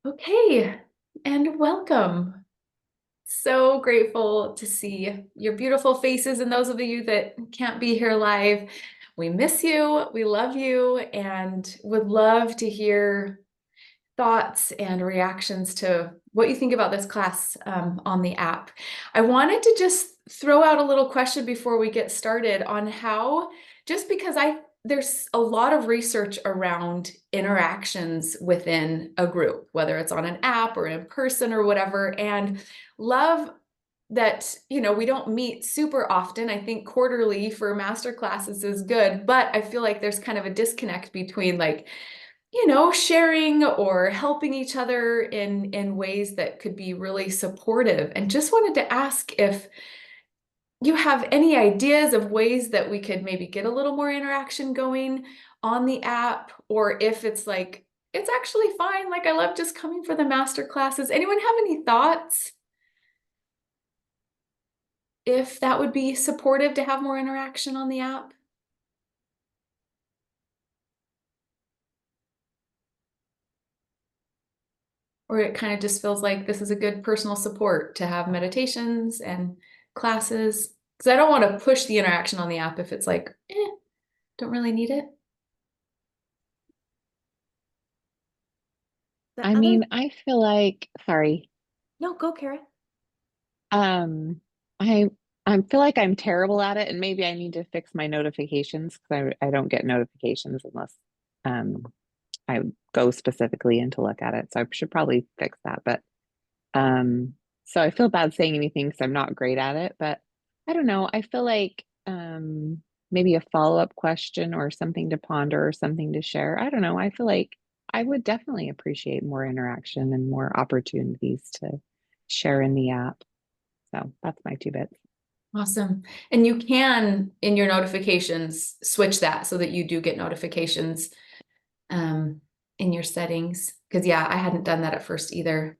Okay, and welcome. So grateful to see your beautiful faces and those of you that can't be here live. We miss you, we love you, and would love to hear thoughts and reactions to what you think about this class on the app. I wanted to just throw out a little question before we get started on how, just because there's a lot of research around interactions within a group, whether it's on an app or in person or whatever, and love that, we don't meet super often. I think quarterly for master classes is good, but I feel like there's kind of a disconnect between sharing or helping each other in ways that could be really supportive. And just wanted to ask if you have any ideas of ways that we could maybe get a little more interaction going on the app, or if it's like, it's actually fine. Like, I love just coming for the master classes. Anyone have any thoughts? If that would be supportive to have more interaction on the app? Or it kind of just feels like this is a good personal support to have meditations and classes. Because I don't want to push the interaction on the app if it's like, don't really need it. I mean, I feel like, sorry, No, go, Kara. um, I I feel like I'm terrible at it, and maybe I need to fix my notifications because I don't get notifications unless um I go specifically in to look at it. So I should probably fix that. But so I feel bad saying anything because I'm not great at it, but I don't know. I feel like maybe a follow-up question or something to ponder or something to share. I don't know. I feel like I would definitely appreciate more interaction and more opportunities to share in the app. So that's my two bits. Awesome. And you can, in your notifications, switch that so that you do get notifications um, in your settings. Because, yeah, I hadn't done that at first either.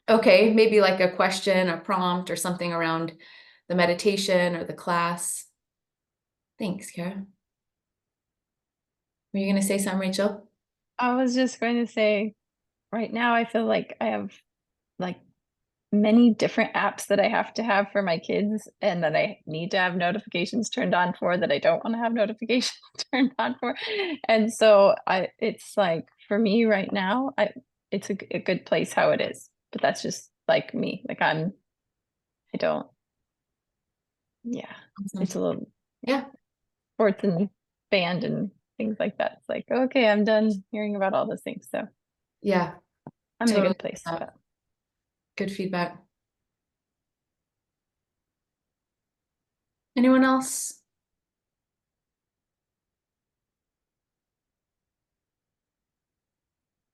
Okay, maybe like a question, a prompt, or something around the meditation or the class. Thanks, Kara. Were you going to say something, Rachel? I was just going to say, right now, I feel like I have like many different apps that I have to have for my kids and that I need to have notifications turned on for that I don't want to have notifications turned on for. And so it's like for me right now, it's a good place how it is. But that's just like me. I don't, yeah, Awesome. it's a little Yeah. sports and band and things like that. It's like, okay, I'm done hearing about all those things. So Yeah. I'm in a Totally. good place. But Good feedback. Anyone else?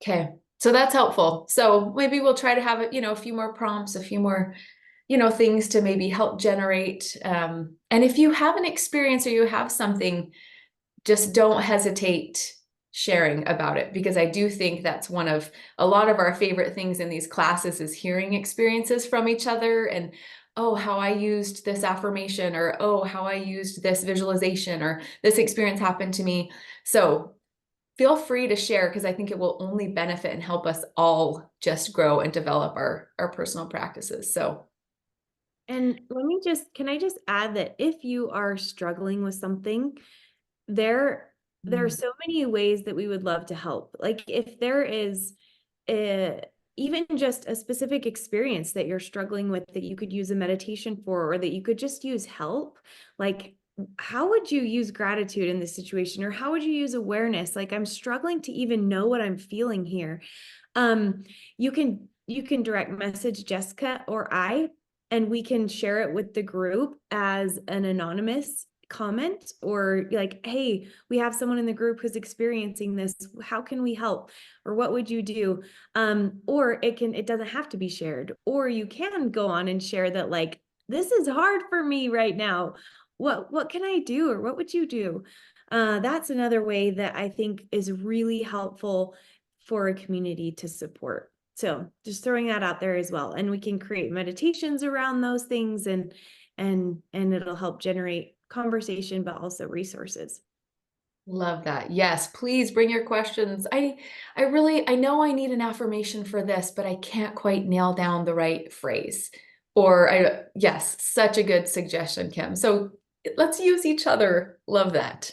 Okay. So that's helpful. So maybe we'll try to have a few more prompts, a few more, things to maybe help generate. And if you have an experience or you have something, just don't hesitate sharing about it, because I do think that's one of a lot of our favorite things in these classes is hearing experiences from each other, and oh, how I used this affirmation, or oh, how I used this visualization, or this experience happened to me. So feel free to share, because I think it will only benefit and help us all just grow and develop our personal practices. So And can I just add that if you are struggling with something, there are so many ways that we would love to help. Like if there is even just a specific experience that you're struggling with that you could use a meditation for, or that you could just use help, like how would you use gratitude in this situation, or how would you use awareness? Like, I'm struggling to even know what I'm feeling here. Um, you can direct message Jessica or I, and we can share it with the group as an anonymous comment, or like, hey, we have someone in the group who's experiencing this, how can we help, or what would you do? Or it doesn't have to be shared, or you can go on and share that, like, this is hard for me right now, what can I do, or what would you do? That's another way that I think is really helpful for a community to support. So just throwing that out there as well. And we can create meditations around those things, and it'll help generate conversation, but also resources. Love that. Yes, please bring your questions. I know I need an affirmation for this, but I can't quite nail down the right phrase. Yes, such a good suggestion, Kim. So let's use each other. Love that.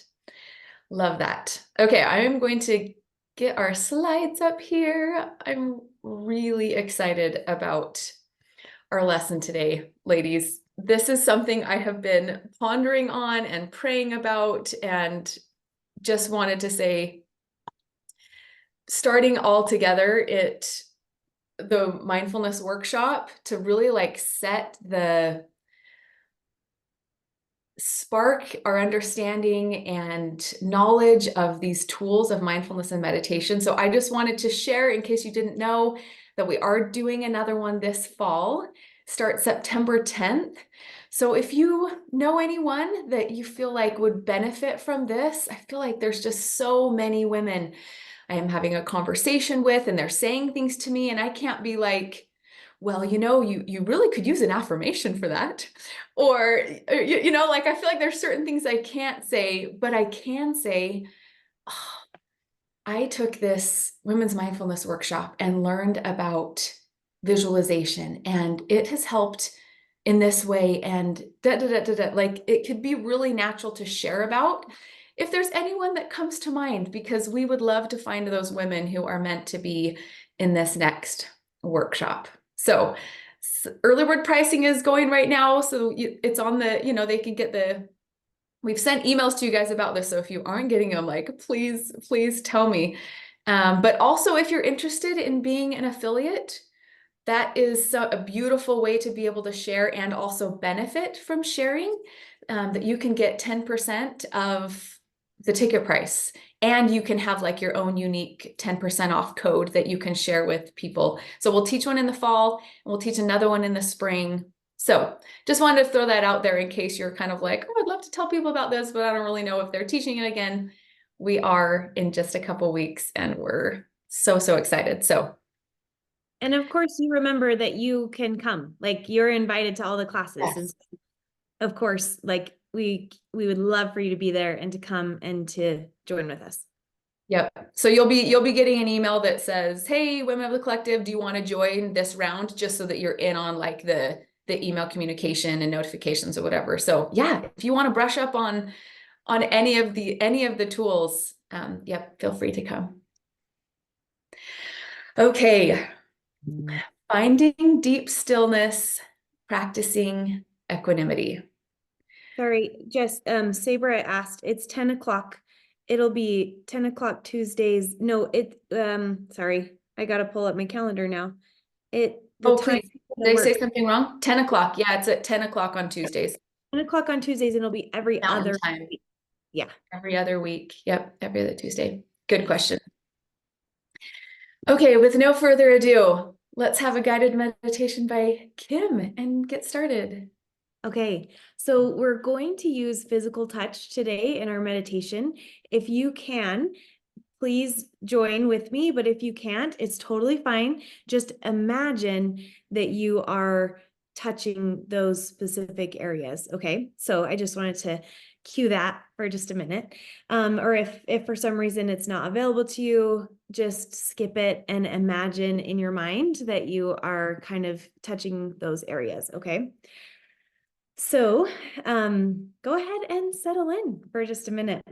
Love that. Okay, I am going to get our slides up here. I'm really excited about our lesson today, ladies. This is something I have been pondering on and praying about, and just wanted to say, starting all together, the mindfulness workshop to really like spark our understanding and knowledge of these tools of mindfulness and meditation. So I just wanted to share, in case you didn't know, that we are doing another one this fall, start September 10th. So if you know anyone that you feel like would benefit from this, I feel like there's just so many women I am having a conversation with, and they're saying things to me, and I can't be like, well, you really could use an affirmation for that. Or, like, I feel like there's certain things I can't say, but I can say, oh, I took this women's mindfulness workshop and learned about visualization, and it has helped in this way, and like, it could be really natural to share about if there's anyone that comes to mind, because we would love to find those women who are meant to be in this next workshop. So early bird pricing is going right now. So it's on they can get we've sent emails to you guys about this. So if you aren't getting them, like, please tell me. But also, if you're interested in being an affiliate, that is a beautiful way to be able to share and also benefit from sharing, that you can get 10% of the ticket price, and you can have like your own unique 10% off code that you can share with people. So we'll teach one in the fall, and we'll teach another one in the spring. So just wanted to throw that out there in case you're kind of like, oh, I'd love to tell people about this, but I don't really know if they're teaching it again. We are in just a couple weeks, and we're so excited. So And of course, you remember that you can come, like you're invited to all the classes. yes. And of course, like we would love for you to be there and to come and to join with us. Yep. So you'll be getting an email that says, "Hey, Women of the Collective, do you want to join this round?" Just so that you're in on like the email communication and notifications or whatever. So yeah, if you want to brush up on any of the tools, yep, feel free to come. Okay. Finding deep stillness, practicing equanimity. Sorry, just Sabra asked, it's 10 o'clock. It'll be 10 o'clock Tuesdays. No, sorry, I gotta pull up my calendar now. The time Please, did I say something wrong? 10 o'clock. Yeah, it's at 10 o'clock on Tuesdays. 10 o'clock on Tuesdays, and it'll be every Mountain other time. week. Yeah. Every other week. Yep, every other Tuesday. Good question. Okay, with no further ado, let's have a guided meditation by Kim and get started. Okay, so we're going to use physical touch today in our meditation. If you can, please join with me, but if you can't, it's totally fine. Just imagine that you are touching those specific areas, okay? So I just wanted to cue that for just a minute. Or if for some reason it's not available to you, just skip it and imagine in your mind that you are kind of touching those areas, okay? So go ahead and settle in for just a minute.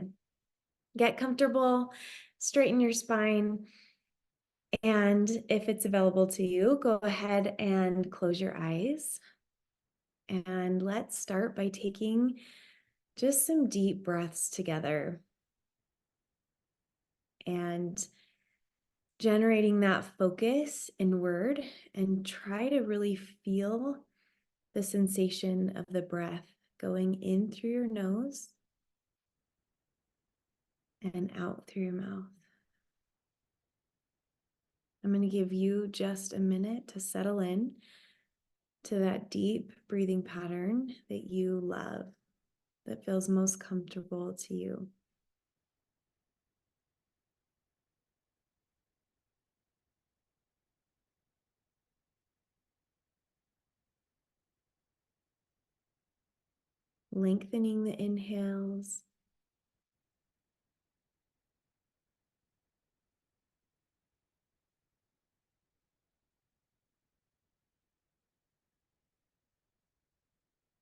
Get comfortable, straighten your spine, and if it's available to you, go ahead and close your eyes. And let's start by taking just some deep breaths together and generating that focus inward, and try to really feel the sensation of the breath going in through your nose and out through your mouth. I'm going to give you just a minute to settle in to that deep breathing pattern that you love, that feels most comfortable to you. Lengthening the inhales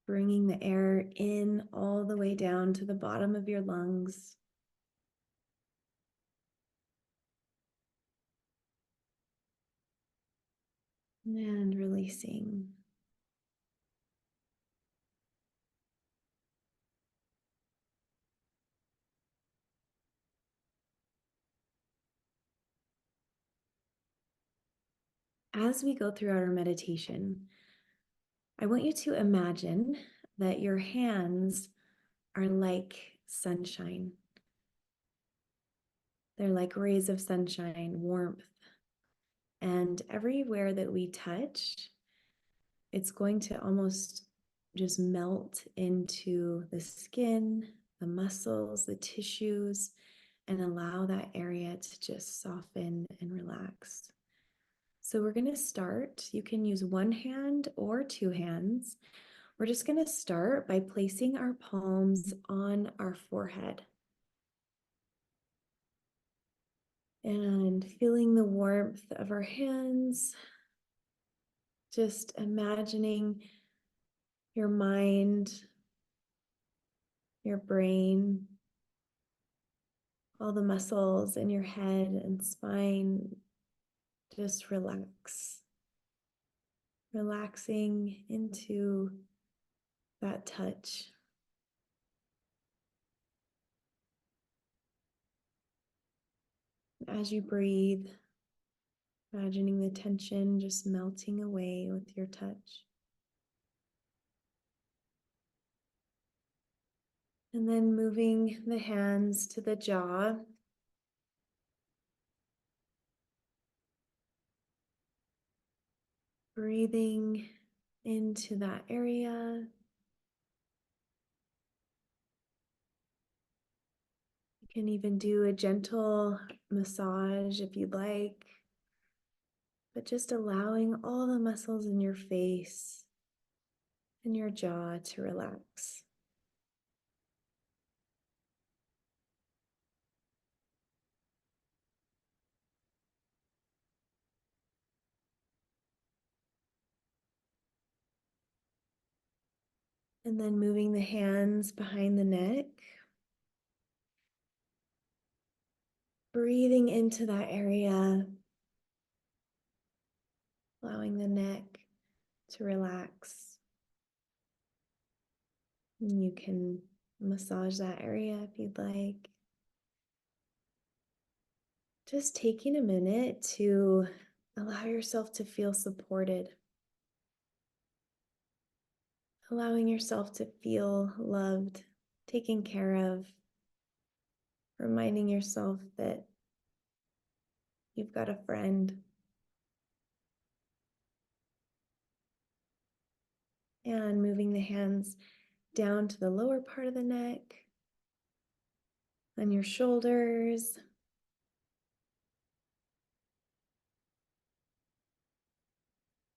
bringing the air in all the way down to the bottom of your lungs. And releasing. As we go throughout our meditation, I want you to imagine that your hands are like sunshine. They're like rays of sunshine, warmth. And everywhere that we touch, it's going to almost just melt into the skin, the muscles, the tissues, and allow that area to just soften and relax. So we're going to start. You can use one hand or two hands. We're just going to start by placing our palms on our forehead and feeling the warmth of our hands. Just imagining your mind, your brain, all the muscles in your head and spine just relax. Relaxing into that touch. As you breathe, imagining the tension just melting away with your touch. And then moving the hands to the jaw. Breathing into that area. You can even do a gentle massage if you'd like, but just allowing all the muscles in your face and your jaw to relax. And then moving the hands behind the neck. Breathing into that area, allowing the neck to relax. And you can massage that area if you'd like. Just taking a minute to allow yourself to feel supported. Allowing yourself to feel loved, taken care of. Reminding yourself that you've got a friend. And moving the hands down to the lower part of the neck, on your shoulders.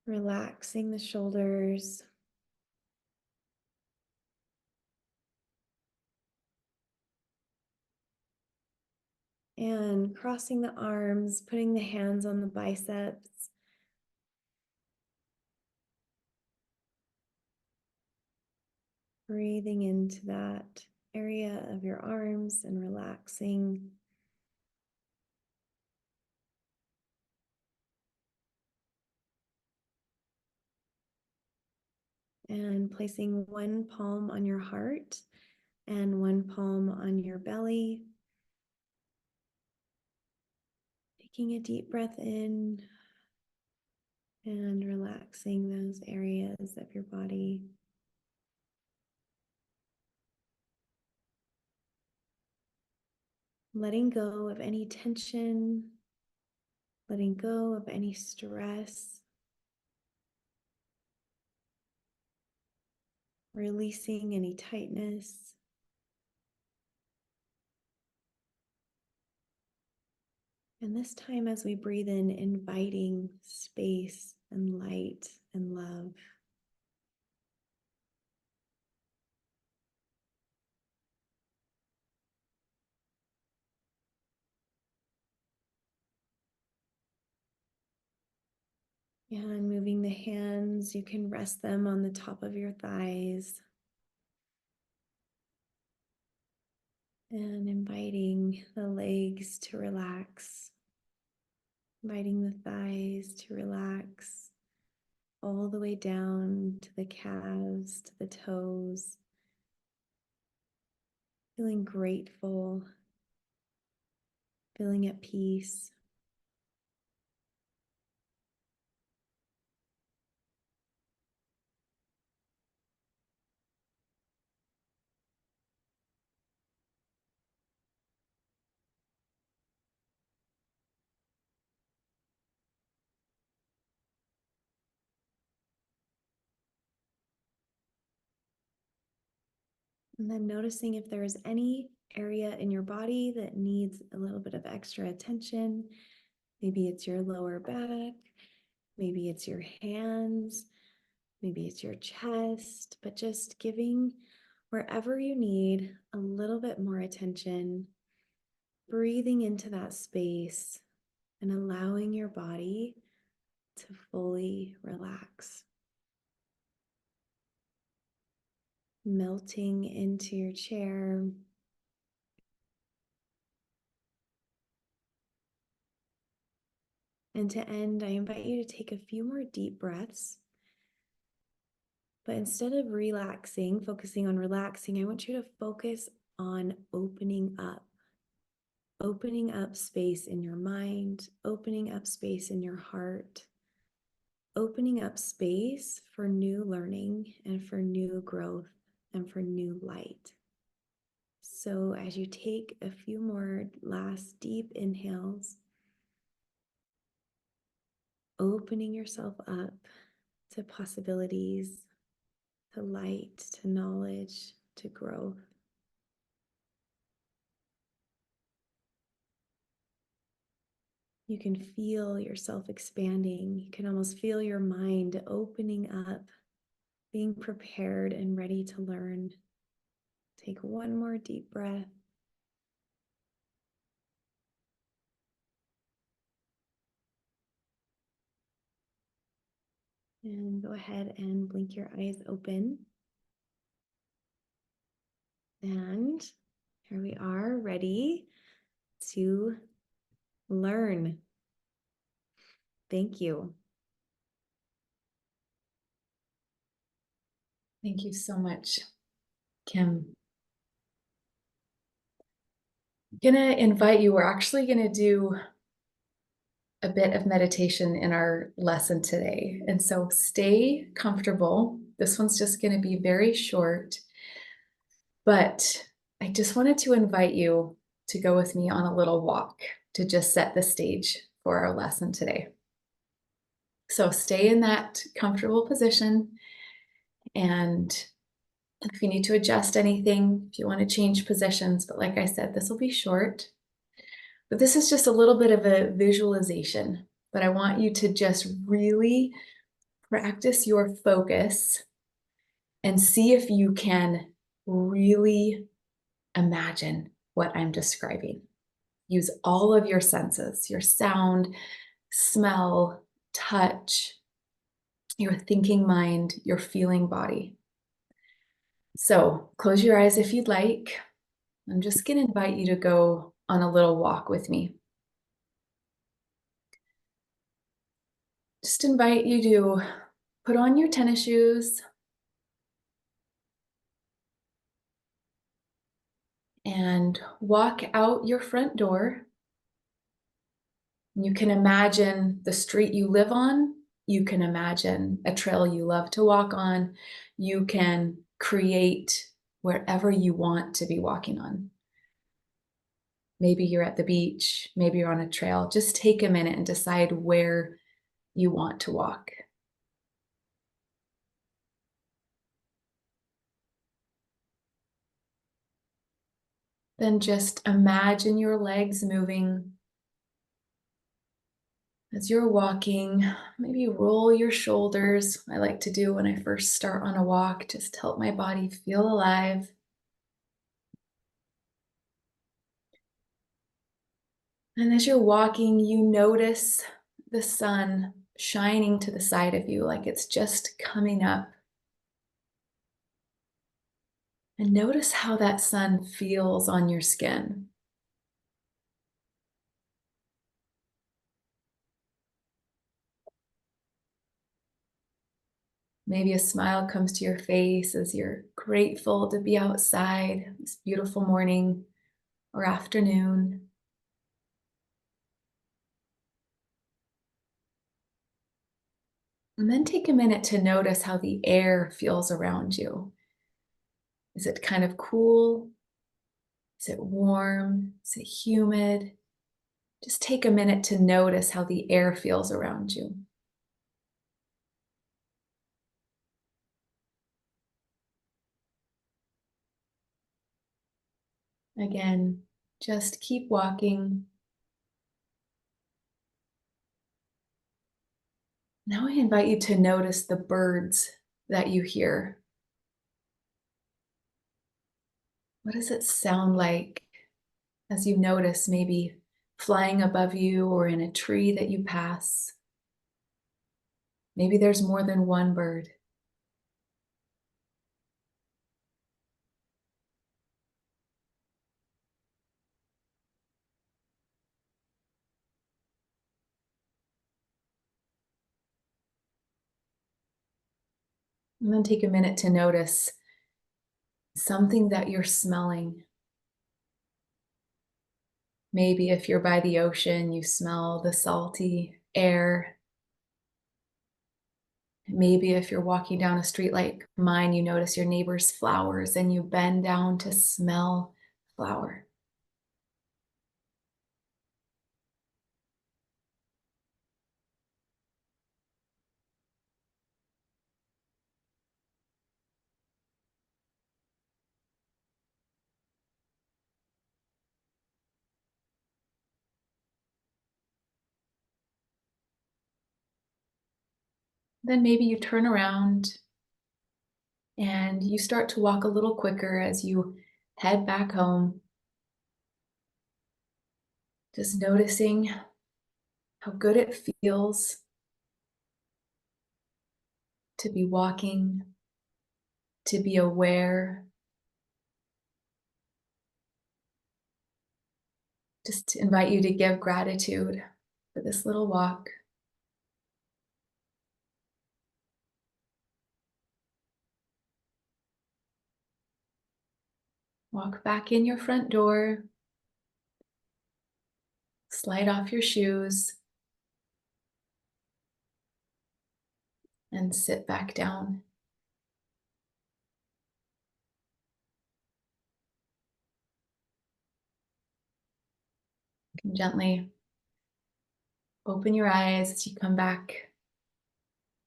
Relaxing the shoulders. And crossing the arms, putting the hands on the biceps. Breathing into that area of your arms and relaxing. And placing one palm on your heart and one palm on your belly. Taking a deep breath in and relaxing those areas of your body. Letting go of any tension, letting go of any stress, releasing any tightness. And this time, as we breathe in, inviting space and light and love. And moving the hands, you can rest them on the top of your thighs. And inviting the legs to relax, inviting the thighs to relax all the way down to the calves, to the toes, feeling grateful, feeling at peace. And then noticing if there is any area in your body that needs a little bit of extra attention. Maybe it's your lower back, maybe it's your hands, maybe it's your chest, but just giving wherever you need a little bit more attention, breathing into that space and allowing your body to fully relax. Melting into your chair. And to end, I invite you to take a few more deep breaths. But instead of relaxing, focusing on relaxing, I want you to focus on opening up space in your mind, opening up space in your heart, opening up space for new learning and for new growth and for new light. So as you take a few more last deep inhales, opening yourself up to possibilities, to light, to knowledge, to growth. You can feel yourself expanding. You can almost feel your mind opening up, being prepared and ready to learn. Take one more deep breath. And go ahead and blink your eyes open. And here we are, ready to learn. Thank you. Thank you so much, Kim. I'm gonna invite you, we're actually gonna do a bit of meditation in our lesson today. And so stay comfortable. This one's just gonna be very short, but I just wanted to invite you to go with me on a little walk to just set the stage for our lesson today. So stay in that comfortable position, and if you need to adjust anything, if you want to change positions, but like I said, this will be short. But this is just a little bit of a visualization, but I want you to just really practice your focus and see if you can really imagine what I'm describing. Use all of your senses, your sound, smell, touch, your thinking mind, your feeling body. So close your eyes if you'd like. I'm just going to invite you to go on a little walk with me. Just invite you to put on your tennis shoes and walk out your front door. You can imagine the street you live on. You can imagine a trail you love to walk on. You can create wherever you want to be walking on. Maybe you're at the beach, maybe you're on a trail. Just take a minute and decide where you want to walk. Then just imagine your legs moving. As you're walking, maybe roll your shoulders. I like to do when I first start on a walk, just to help my body feel alive. And as you're walking, you notice the sun shining to the side of you like it's just coming up. And notice how that sun feels on your skin. Maybe a smile comes to your face as you're grateful to be outside this beautiful morning or afternoon. And then take a minute to notice how the air feels around you. Is it kind of cool? Is it warm? Is it humid? Just take a minute to notice how the air feels around you. Again, just keep walking. Now I invite you to notice the birds that you hear. What does it sound like as you notice maybe flying above you or in a tree that you pass? Maybe there's more than one bird. And then take a minute to notice something that you're smelling. Maybe if you're by the ocean, you smell the salty air. Maybe if you're walking down a street like mine, you notice your neighbor's flowers and you bend down to smell flower. Then maybe you turn around and you start to walk a little quicker as you head back home. Just noticing how good it feels to be walking, to be aware. Just to invite you to give gratitude for this little walk. Walk back in your front door. Slide off your shoes. And sit back down. You can gently open your eyes as you come back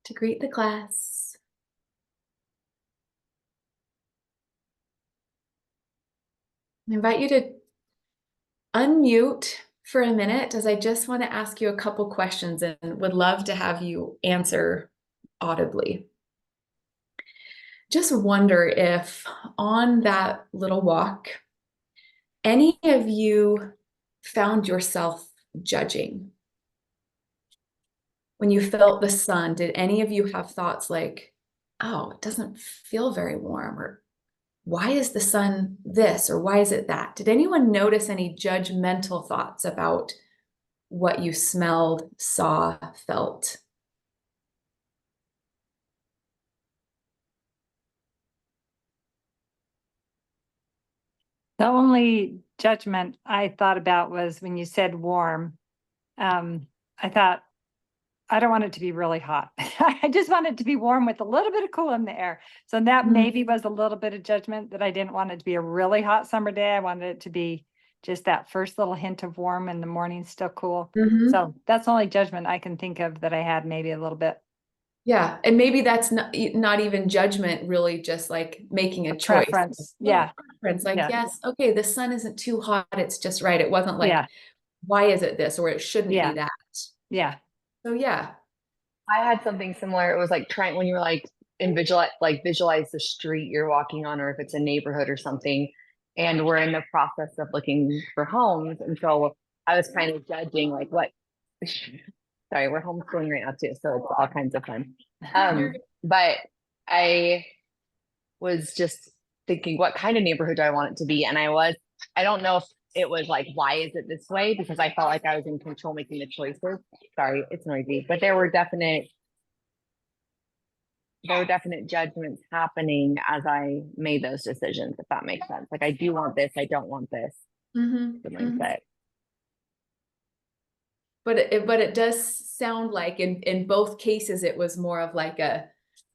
to greet the class. I invite you to unmute for a minute as I just want to ask you a couple questions and would love to have you answer audibly. Just wonder if on that little walk, any of you found yourself judging. When you felt the sun, did any of you have thoughts like, oh, it doesn't feel very warm, or why is the sun this, or why is it that? Did anyone notice any judgmental thoughts about what you smelled, saw, felt? The only judgment I thought about was when you said warm. I thought, I don't want it to be really hot. I just want it to be warm with a little bit of cool in the air. So that maybe was a little bit of judgment, that I didn't want it to be a really hot summer day. I wanted it to be just that first little hint of warm and the morning's still cool. So that's the only judgment I can think of that I had, maybe a little bit. Yeah, and maybe that's not even judgment, really just like making a choice. Preference. Yeah. Preference. Like, Yeah. yes, okay, the sun isn't too hot, it's just right. It wasn't like, Yeah. why is it this, or it shouldn't Yeah. be that. Yeah. So yeah. I had something similar. It was like trying when you were like visualize the street you're walking on, or if it's a neighborhood or something. And we're in the process of looking for homes. And so I was kind of judging like what Sorry, we're homeschooling right now too, so it's all kinds of fun. You're But I was just thinking, what kind of neighborhood do I want it to be? And I don't know if it was like, why is it this way? Because I felt like I was in control making the choices. Sorry, it's noisy, but there were definite judgments happening as I made those decisions, if that makes sense. Like, I do want this, I don't want this, the mindset. But it does sound like in both cases, it was more of like a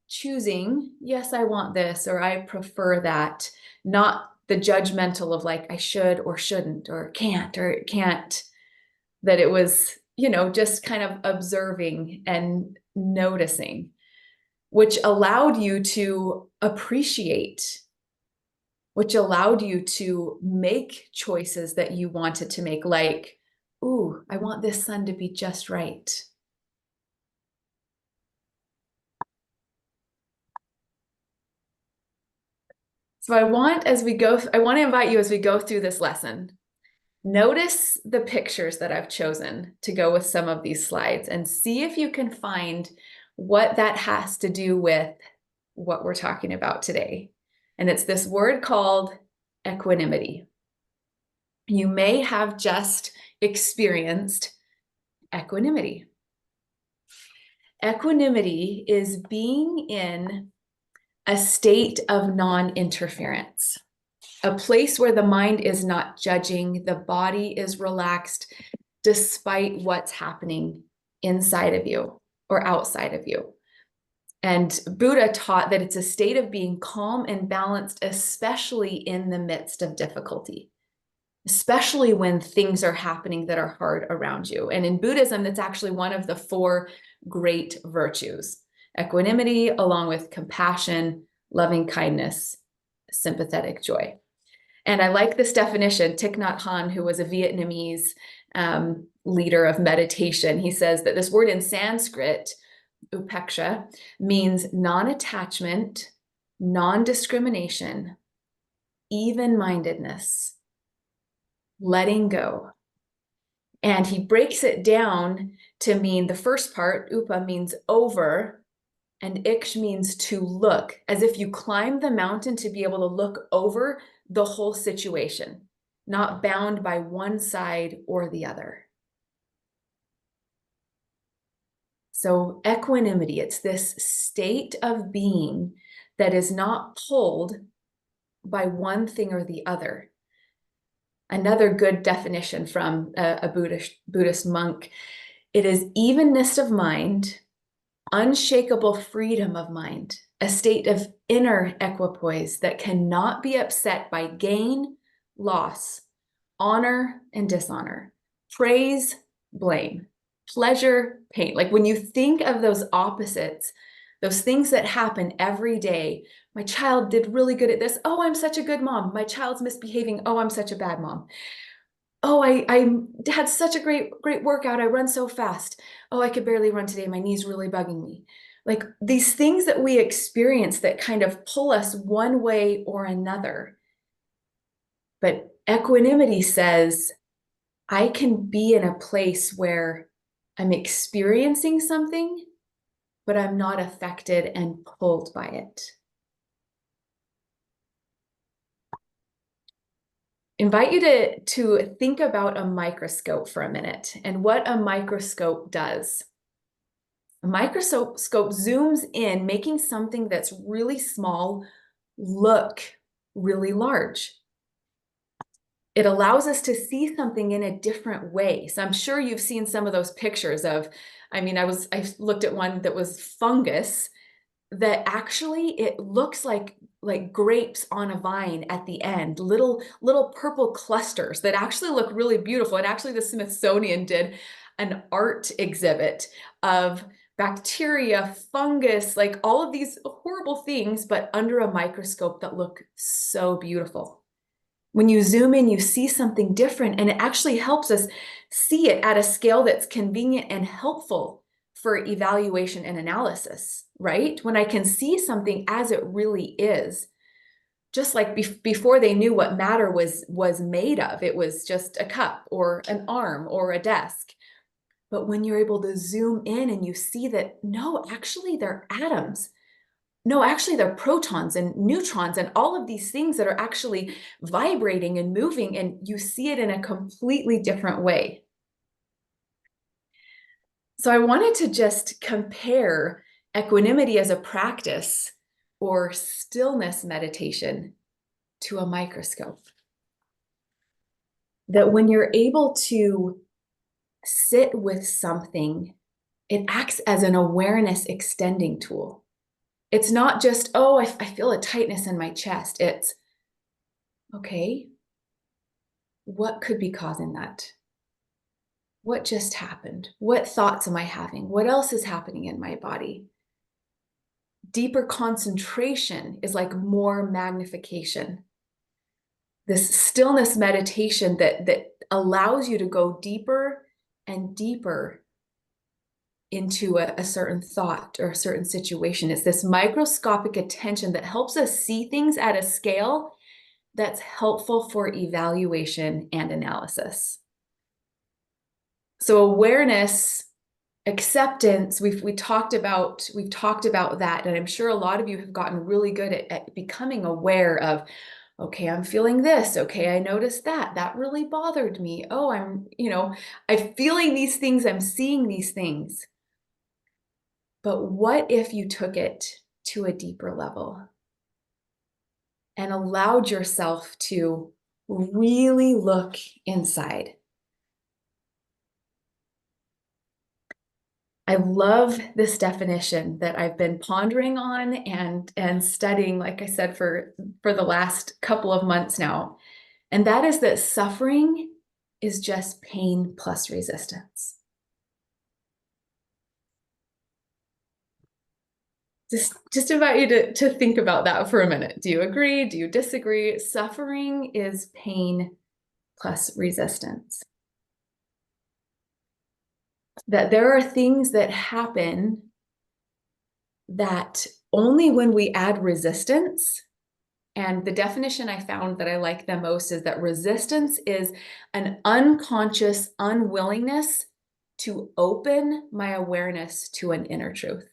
choosing, yes, I want this, or I prefer that, not the judgmental of like, I should or shouldn't, or can't, that it was, just kind of observing and noticing, which allowed you to appreciate, which allowed you to make choices that you wanted to make, like, ooh, I want this sun to be just right. So I want to invite you as we go through this lesson, notice the pictures that I've chosen to go with some of these slides and see if you can find what that has to do with what we're talking about today. And it's this word called equanimity. You may have just experienced equanimity. Equanimity is being in a state of non-interference, a place where the mind is not judging, the body is relaxed despite what's happening inside of you or outside of you. And Buddha taught that it's a state of being calm and balanced, especially in the midst of difficulty, especially when things are happening that are hard around you. And in Buddhism, that's actually one of the 4 great virtues: equanimity, along with compassion, loving kindness, sympathetic joy. And I like this definition. Thich Nhat Hanh, who was a Vietnamese leader of meditation, he says that this word in Sanskrit, upeksha, means non-attachment, non-discrimination, even-mindedness, letting go. And he breaks it down to mean the first part, upa, means over, and iksh means to look, as if you climb the mountain to be able to look over the whole situation, not bound by one side or the other. So equanimity, it's this state of being that is not pulled by one thing or the other. Another good definition from a Buddhist monk, it is evenness of mind, unshakable freedom of mind, a state of inner equipoise that cannot be upset by gain, loss, honor and dishonor, praise, blame, pleasure, pain. Like when you think of those opposites, those things that happen every day, my child did really good at this. Oh, I'm such a good mom. My child's misbehaving. Oh, I'm such a bad mom. Oh, I had such a great workout. I run so fast. Oh, I could barely run today. My knee's really bugging me. Like these things that we experience that kind of pull us one way or another. But equanimity says, I can be in a place where I'm experiencing something, but I'm not affected and pulled by it. Invite you to think about a microscope for a minute and what a microscope does. A microscope zooms in, making something that's really small look really large. It allows us to see something in a different way. So I'm sure you've seen some of those pictures of, I looked at one that was fungus that actually it looks like grapes on a vine at the end, little purple clusters that actually look really beautiful. And actually the Smithsonian did an art exhibit of bacteria, fungus, like all of these horrible things, but under a microscope that look so beautiful. When you zoom in, you see something different, and it actually helps us see it at a scale that's convenient and helpful for evaluation and analysis, right? When I can see something as it really is, just like before they knew what matter was made of, it was just a cup or an arm or a desk. But when you're able to zoom in and you see that, no, actually they're atoms. No, actually they're protons and neutrons and all of these things that are actually vibrating and moving, and you see it in a completely different way. So I wanted to just compare equanimity as a practice or stillness meditation to a microscope. That when you're able to sit with something, it acts as an awareness extending tool. It's not just, oh, I feel a tightness in my chest. It's, okay, what could be causing that? What just happened? What thoughts am I having? What else is happening in my body? Deeper concentration is like more magnification. This stillness meditation that allows you to go deeper and deeper into a certain thought or a certain situation. It's this microscopic attention that helps us see things at a scale that's helpful for evaluation and analysis. So awareness, acceptance, we've talked about that, and I'm sure a lot of you have gotten really good at becoming aware of, okay, I'm feeling this. Okay, I noticed that. That really bothered me. Oh, I'm feeling these things. I'm seeing these things. But what if you took it to a deeper level and allowed yourself to really look inside? I love this definition that I've been pondering on and studying, like I said, for the last couple of months now. And that is that suffering is just pain plus resistance. Just invite you to think about that for a minute. Do you agree? Do you disagree? Suffering is pain plus resistance. That there are things that happen that only when we add resistance, and the definition I found that I like the most is that resistance is an unconscious unwillingness to open my awareness to an inner truth.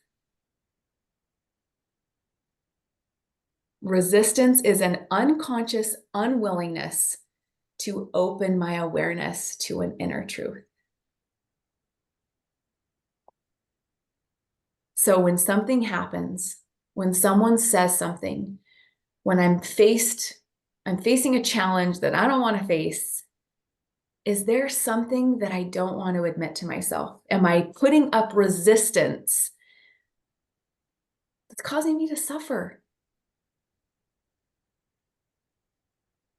Resistance is an unconscious unwillingness to open my awareness to an inner truth. So when something happens, when someone says something, when I'm facing a challenge that I don't want to face, is there something that I don't want to admit to myself? Am I putting up resistance that's causing me to suffer?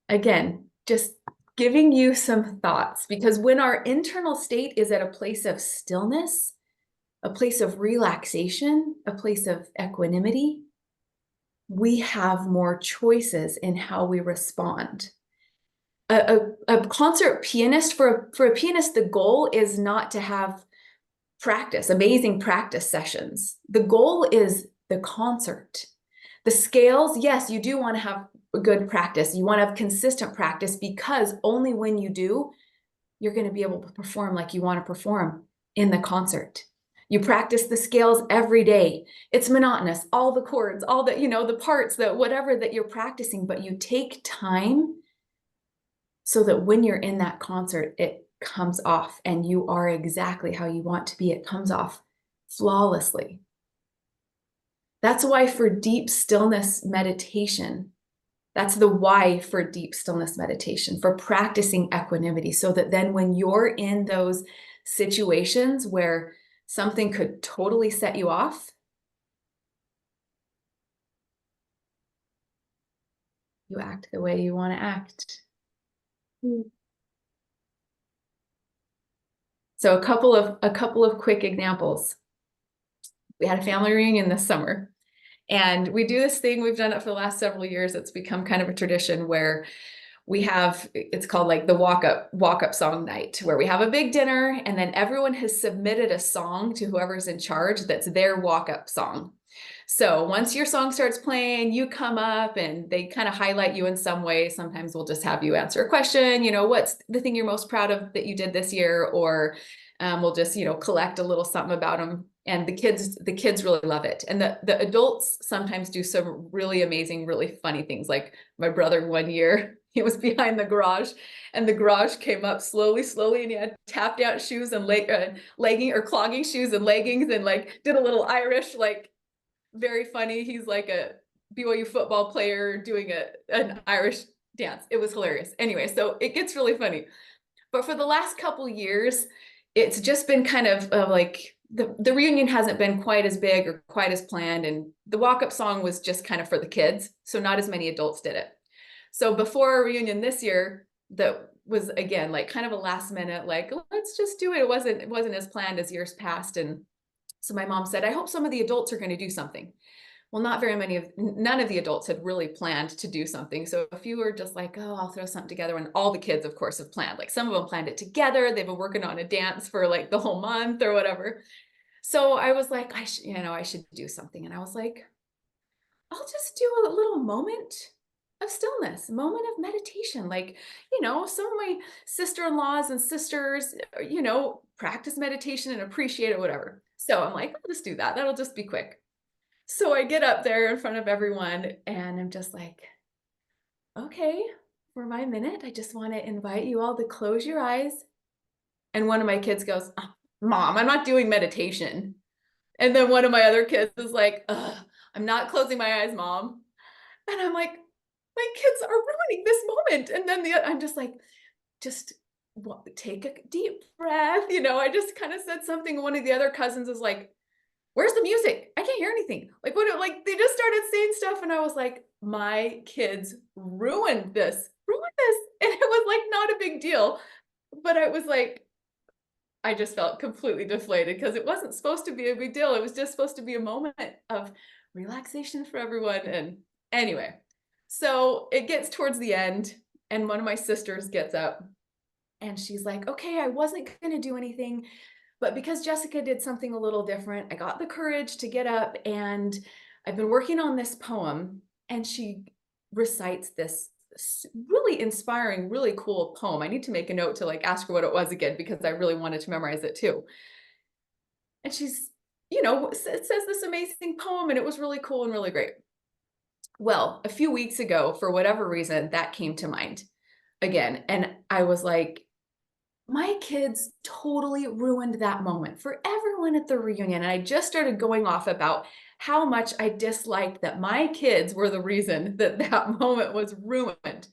Again, just giving you some thoughts, because when our internal state is at a place of stillness, a place of relaxation, a place of equanimity, we have more choices in how we respond. A concert pianist, for a pianist, the goal is not to have amazing practice sessions. The goal is the concert. The scales, yes, you do want to have good practice. You want to have consistent practice, because only when you do, you're going to be able to perform like you want to perform in the concert. You practice the scales every day. It's monotonous, all the chords, all the, the parts, whatever that you're practicing, but you take time so that when you're in that concert, it comes off and you are exactly how you want to be. It comes off flawlessly. That's why for deep stillness meditation, that's the why for deep stillness meditation, for practicing equanimity, so that then when you're in those situations where something could totally set you off, you act the way you want to act. So a couple of quick examples. We had a family reunion this summer, and we do this thing, we've done it for the last several years. It's become kind of a tradition where it's called like the walk up song night, where we have a big dinner and then everyone has submitted a song to whoever's in charge that's their walk up song. So once your song starts playing, you come up and they kind of highlight you in some way. Sometimes we'll just have you answer a question, what's the thing you're most proud of that you did this year? Or we'll just, collect a little something about them. And the kids really love it. And the adults sometimes do some really amazing, really funny things. Like my brother one year, he was behind the garage and the garage came up slowly, and he had tap dance shoes and legging or clogging shoes and leggings and like did a little Irish, like very funny. He's like a BYU football player doing an Irish dance. It was hilarious. Anyway, so it gets really funny. But for the last couple years, it's just been kind of like the reunion hasn't been quite as big or quite as planned. And the walk-up song was just kind of for the kids. So not as many adults did it. So before our reunion this year, that was again like kind of a last minute, like, let's just do it. It wasn't as planned as years past. And so my mom said, I hope some of the adults are going to do something. Well, none of the adults had really planned to do something. So a few were just like, oh, I'll throw something together. And all the kids, of course, have planned. Like some of them planned it together. They've been working on a dance for like the whole month or whatever. So I was like, I should do something. And I was like, I'll just do a little moment of stillness, a moment of meditation. Like, some of my sister-in-laws and sisters, practice meditation and appreciate it, whatever. So I'm like, I'll just do that. That'll just be quick. So I get up there in front of everyone and I'm just like, okay, for my minute, I just want to invite you all to close your eyes. And one of my kids goes, oh, Mom, I'm not doing meditation. And then one of my other kids is like, I'm not closing my eyes, Mom. And I'm like, my kids are ruining this moment. And then I'm just like, just take a deep breath. I just kind of said something. One of the other cousins is like, where's the music? I can't hear anything. Like like they just started saying stuff. And I was like, my kids ruined this. And it was like, not a big deal. But I was like, I just felt completely deflated because it wasn't supposed to be a big deal. It was just supposed to be a moment of relaxation for everyone. And anyway, so it gets towards the end and one of my sisters gets up and she's like, okay, I wasn't going to do anything. But because Jessica did something a little different, I got the courage to get up and I've been working on this poem. And she recites this really inspiring, really cool poem. I need to make a note to like ask her what it was again, because I really wanted to memorize it too. And she's, it says this amazing poem and it was really cool and really great. Well, a few weeks ago, for whatever reason, that came to mind again. And I was like, my kids totally ruined that moment for everyone at the reunion. And I just started going off about how much I disliked that my kids were the reason that that moment was ruined.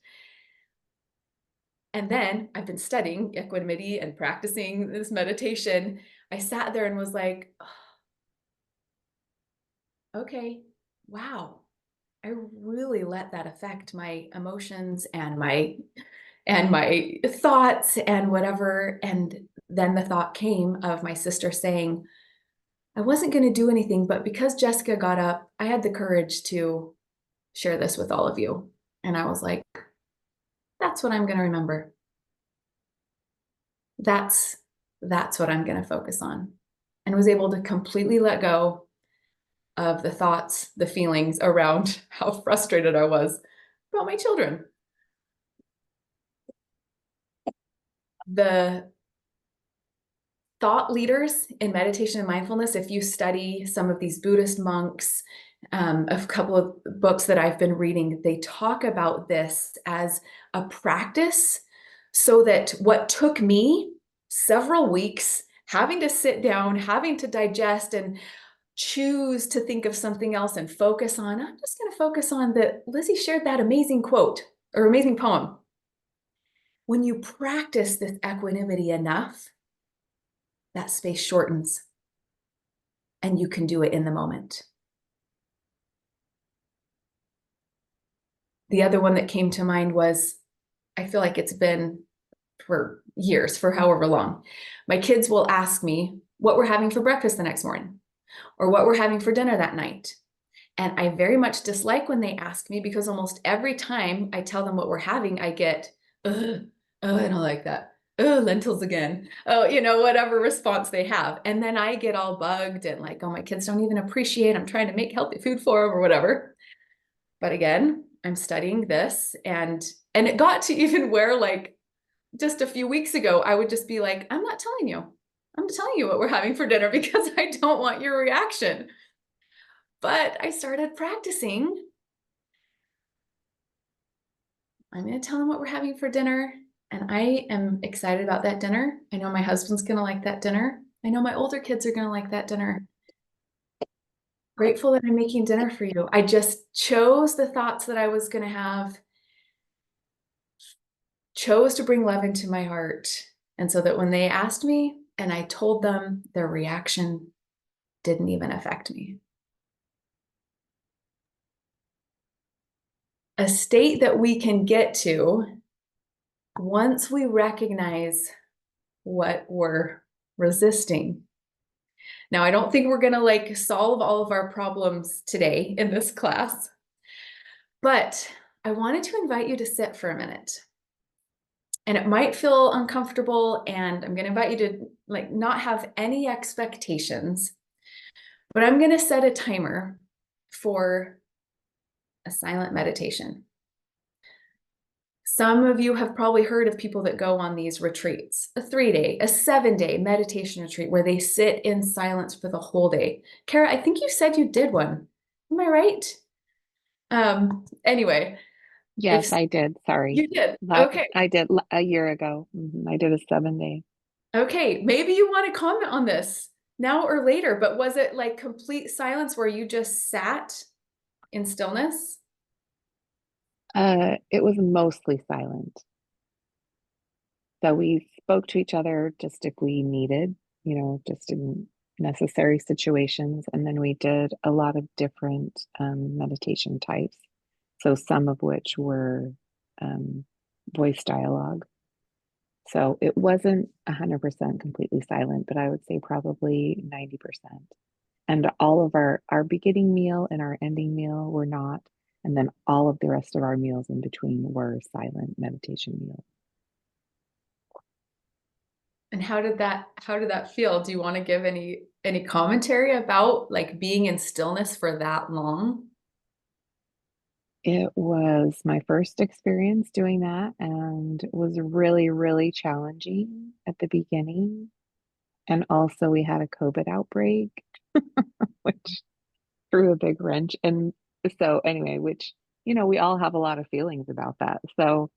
And then I've been studying equanimity and practicing this meditation. I sat there and was like, oh, okay, wow. I really let that affect my emotions and my thoughts and whatever. And then the thought came of my sister saying, I wasn't going to do anything, but because Jessica got up, I had the courage to share this with all of you. And I was like, that's what I'm going to remember. That's what I'm going to focus on. And was able to completely let go of the thoughts, the feelings around how frustrated I was about my children. The thought leaders in meditation and mindfulness, if you study some of these Buddhist monks, a couple of books that I've been reading, they talk about this as a practice so that what took me several weeks, having to sit down, having to digest and choose to think of something else and focus on, I'm just going to focus on that Lizzie shared that amazing quote or amazing poem. When you practice this equanimity enough, that space shortens and you can do it in the moment. The other one that came to mind was, I feel like it's been for years, for however long, my kids will ask me what we're having for breakfast the next morning or what we're having for dinner that night. And I very much dislike when they ask me because almost every time I tell them what we're having, I get, I don't like that. oh, lentils again. Oh, whatever response they have. And then I get all bugged and like, oh, my kids don't even appreciate I'm trying to make healthy food for them or whatever. But again, I'm studying this and it got to even where like just a few weeks ago, I would just be like, I'm not telling you. I'm telling you what we're having for dinner because I don't want your reaction. But I started practicing. I'm going to tell them what we're having for dinner. And I am excited about that dinner. I know my husband's going to like that dinner. I know my older kids are going to like that dinner. Grateful that I'm making dinner for you. I just chose the thoughts that I was going to have, chose to bring love into my heart. And so that when they asked me and I told them, their reaction didn't even affect me. A state that we can get to once we recognize what we're resisting. Now, I don't think we're going to like solve all of our problems today in this class, but I wanted to invite you to sit for a minute. And it might feel uncomfortable, and I'm going to invite you to like not have any expectations, but I'm going to set a timer for a silent meditation. Some of you have probably heard of people that go on these retreats, a 3-day, a 7-day meditation retreat where they sit in silence for the whole day. Kara, I think you said you did one. Am I right? Anyway. Yes, I did. Sorry. You did. That, okay. I did a year ago. I did a 7-day. Okay. Maybe you want to comment on this now or later, but was it like complete silence where you just sat in stillness? It was mostly silent. So we spoke to each other just if we needed, just in necessary situations. And then we did a lot of different meditation types. So some of which were voice dialogue. So it wasn't 100% completely silent, but I would say probably 90%. And all of our beginning meal and our ending meal were not. And then all of the rest of our meals in between were silent meditation meals. And how did that feel? Do you want to give any commentary about like being in stillness for that long? It was my first experience doing that and it was really, really challenging at the beginning. And also we had a COVID outbreak, which threw a big wrench. And so anyway, which, we all have a lot of feelings about that. So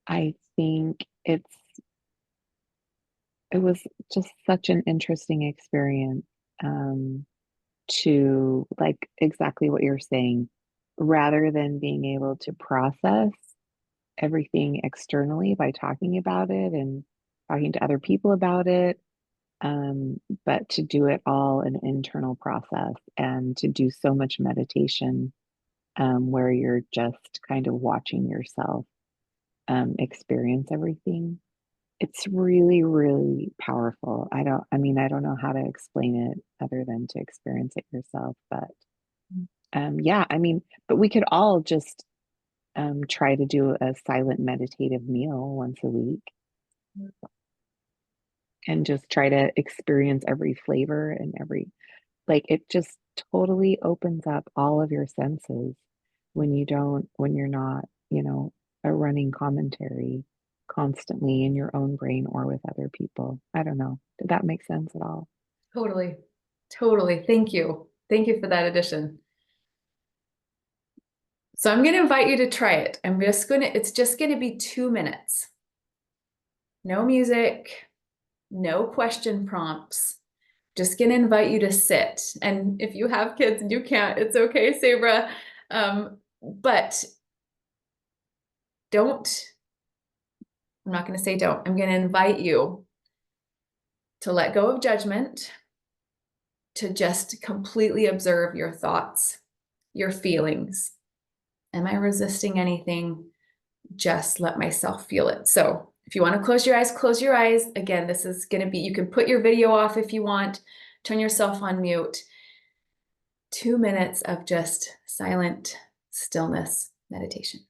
I think it was just such an interesting experience to like exactly what you're saying, rather than being able to process everything externally by talking about it and talking to other people about it, but to do it all an internal process and to do so much meditation where you're just kind of watching yourself experience everything. It's really, really powerful. I don't know how to explain it other than to experience it yourself. But yeah, but we could all just try to do a silent meditative meal once a week and just try to experience every flavor and like it just totally opens up all of your senses when you're not, a running commentary constantly in your own brain or with other people. I don't know. Did that make sense at all? Totally. Totally. Thank you. Thank you for that addition. So I'm going to invite you to try it. It's just going to be 2 minutes. No music, no question prompts. Just going to invite you to sit. And if you have kids and you can't, it's okay, Sabra. But I'm not going to say don't. I'm going to invite you to let go of judgment, to just completely observe your thoughts, your feelings. Am I resisting anything? Just let myself feel it. So if you want to close your eyes, close your eyes. Again, this is going to be, you can put your video off if you want, turn yourself on mute. 2 minutes of just silent stillness meditation.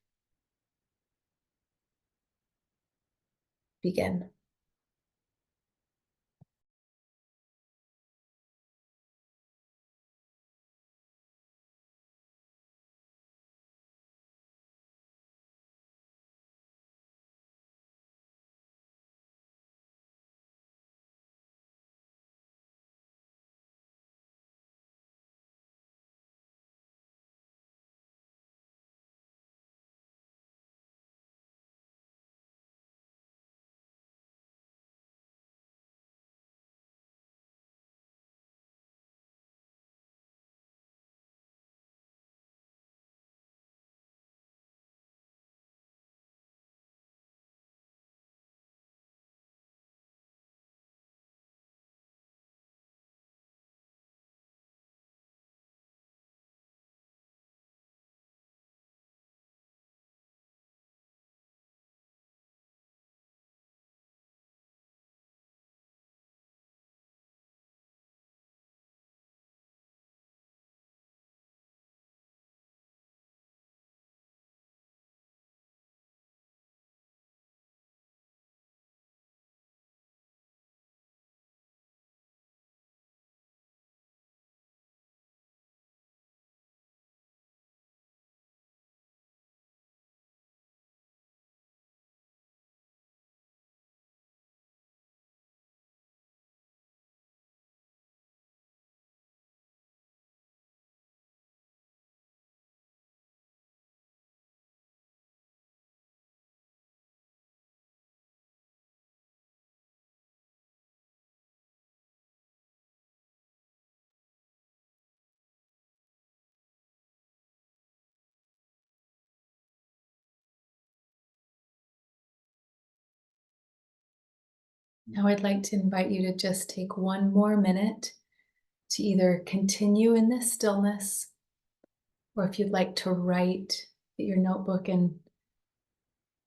begin. Now I'd like to invite you to just take one more minute to either continue in this stillness, or if you'd like to write, get your notebook and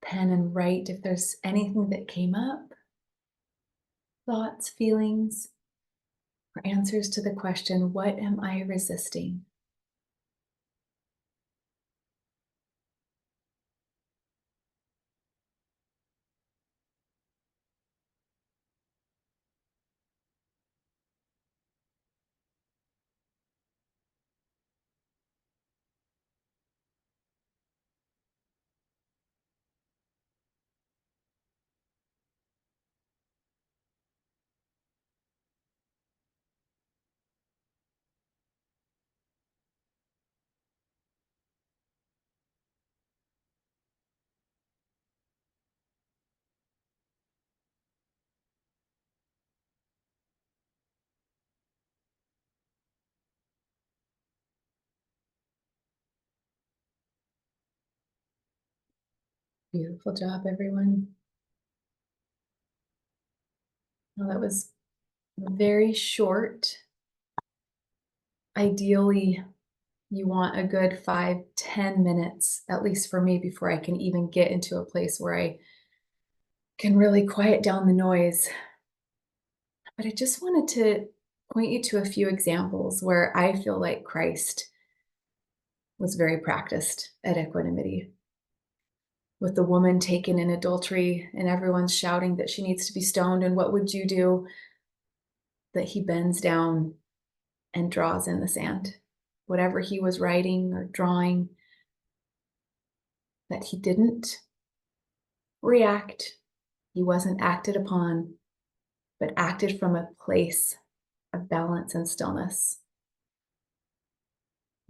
pen and write if there's anything that came up, thoughts, feelings, or answers to the question, what am I resisting? Beautiful job, everyone. Well, that was very short. Ideally, you want a good 5-10 minutes, at least for me, before I can even get into a place where I can really quiet down the noise. But I just wanted to point you to a few examples where I feel like Christ was very practiced at equanimity. With the woman taken in adultery and everyone's shouting that she needs to be stoned, and what would you do? That he bends down and draws in the sand. Whatever he was writing or drawing, that he didn't react, he wasn't acted upon, but acted from a place of balance and stillness.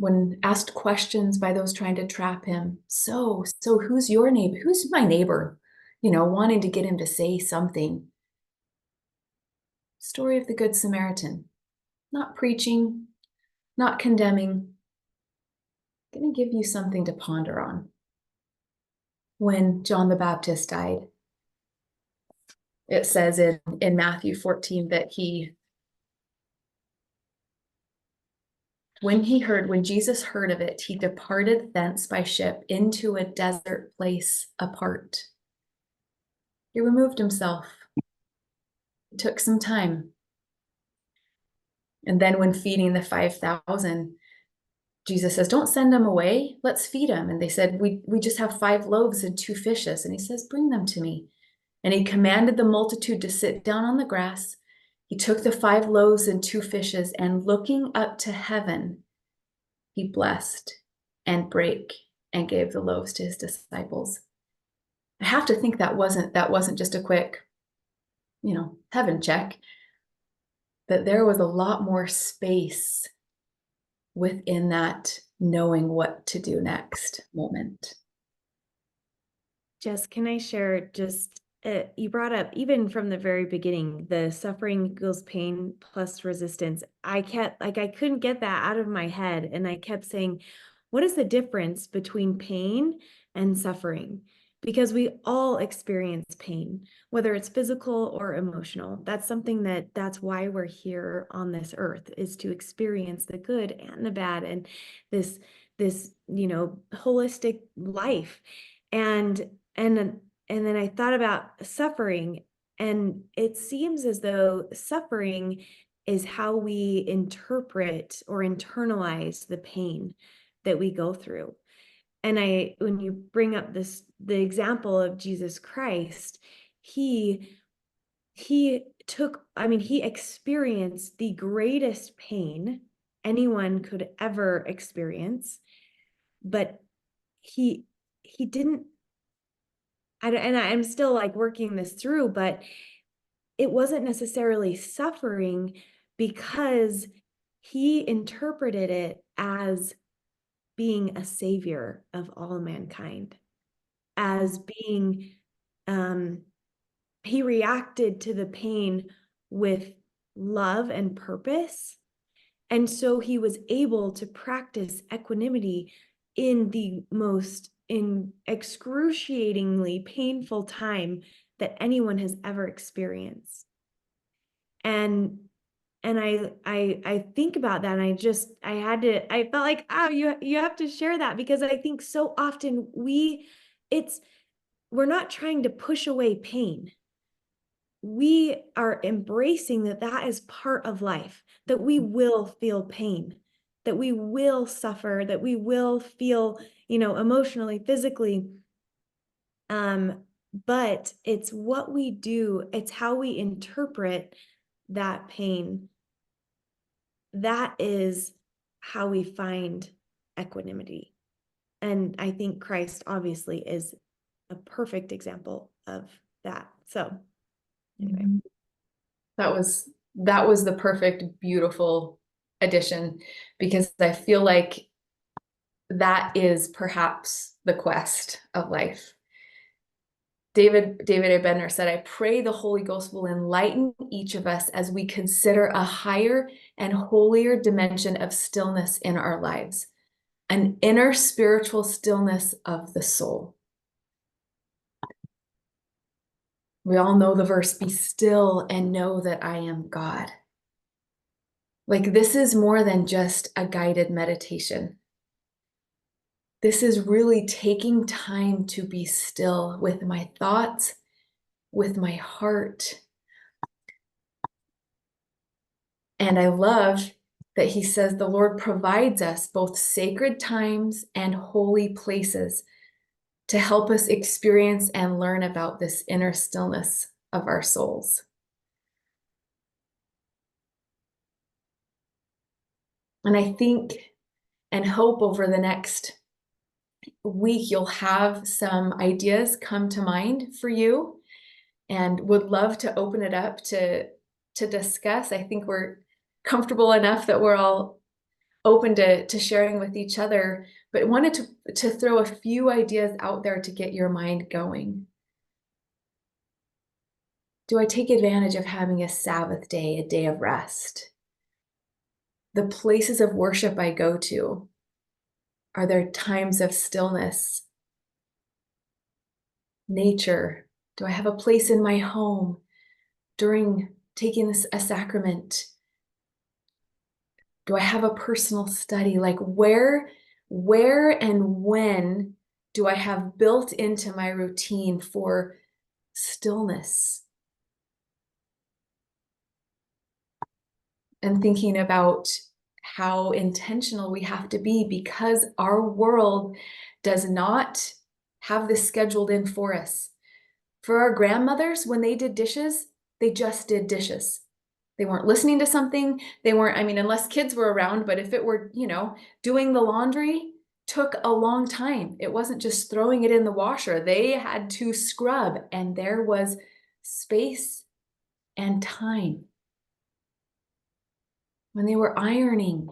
When asked questions by those trying to trap him, so who's your neighbor? Who's my neighbor? Wanting to get him to say something. Story of the Good Samaritan. Not preaching, not condemning. Going to give you something to ponder on. When John the Baptist died, it says in Matthew 14 that when Jesus heard of it, he departed thence by ship into a desert place apart. He removed himself. It took some time. And then when feeding the 5,000, Jesus says, don't send them away. Let's feed them. And they said, we just have 5 loaves and 2 fishes. And he says, bring them to me. And he commanded the multitude to sit down on the grass. He took the 5 loaves and 2 fishes, and looking up to heaven, he blessed and brake and gave the loaves to his disciples. I have to think that wasn't just a quick, heaven check, that there was a lot more space within that knowing what to do next moment. Jess, can I share just, you brought up, even from the very beginning, the suffering equals pain plus resistance. I couldn't get that out of my head. And I kept saying, what is the difference between pain and suffering? Because we all experience pain, whether it's physical or emotional. That's something that's why we're here on this earth, is to experience the good and the bad and this holistic life. And then I thought about suffering, and it seems as though suffering is how we interpret or internalize the pain that we go through. And when you bring up the example of Jesus Christ, he experienced the greatest pain anyone could ever experience, but he didn't, I'm still like working this through, but it wasn't necessarily suffering because he interpreted it as being a savior of all mankind, as being, he reacted to the pain with love and purpose. And so he was able to practice equanimity in excruciatingly painful time that anyone has ever experienced. And I think about that, and I felt like, oh, you have to share that, because I think so often we're not trying to push away pain. We are embracing that is part of life, that we will feel pain, that we will suffer, that we will feel, emotionally, physically. But it's what we do, it's how we interpret that pain. That is how we find equanimity. And I think Christ obviously is a perfect example of that. So anyway. That was the perfect, beautiful addition, because I feel like that is perhaps the quest of life. David A. Bednar said, I pray the Holy Ghost will enlighten each of us as we consider a higher and holier dimension of stillness in our lives, an inner spiritual stillness of the soul. We all know the verse, be still and know that I am God. Like, this is more than just a guided meditation. This is really taking time to be still with my thoughts, with my heart. And I love that he says the Lord provides us both sacred times and holy places to help us experience and learn about this inner stillness of our souls. And I think and hope over the next week, you'll have some ideas come to mind for you, and would love to open it up to discuss. I think we're comfortable enough that we're all open to sharing with each other, but wanted to throw a few ideas out there to get your mind going. Do I take advantage of having a Sabbath day, a day of rest? The places of worship I go to, are there times of stillness? Nature, do I have a place in my home during taking a sacrament? Do I have a personal study? Like, where and when do I have built into my routine for stillness? And thinking about how intentional we have to be, because our world does not have this scheduled in for us. For our grandmothers, when they did dishes, they just did dishes. They weren't listening to something. They weren't, I mean, unless kids were around, but if it were, doing the laundry took a long time. It wasn't just throwing it in the washer. They had to scrub, and there was space and time. When they were ironing,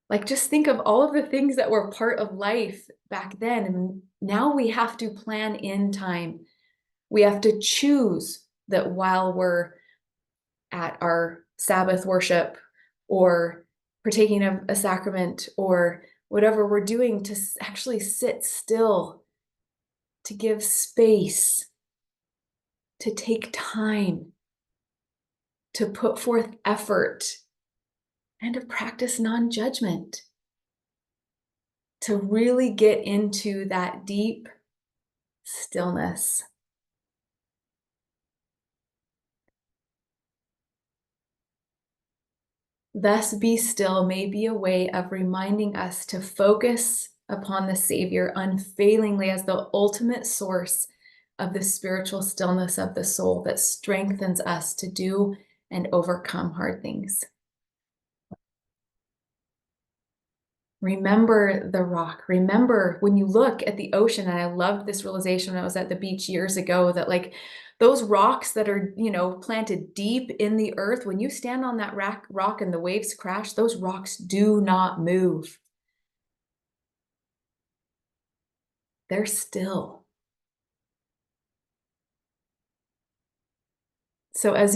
like, just think of all of the things that were part of life back then. And now we have to plan in time. We have to choose that while we're at our Sabbath worship or partaking of a sacrament or whatever we're doing, to actually sit still, to give space, to take time, to put forth effort, and to practice non-judgment, to really get into that deep stillness. Thus, be still may be a way of reminding us to focus upon the Savior unfailingly as the ultimate source of the spiritual stillness of the soul that strengthens us to do and overcome hard things. Remember the rock. Remember when you look at the ocean, and I loved this realization when I was at the beach years ago, that like those rocks that are, planted deep in the earth, when you stand on that rock and the waves crash, those rocks do not move. They're still. So as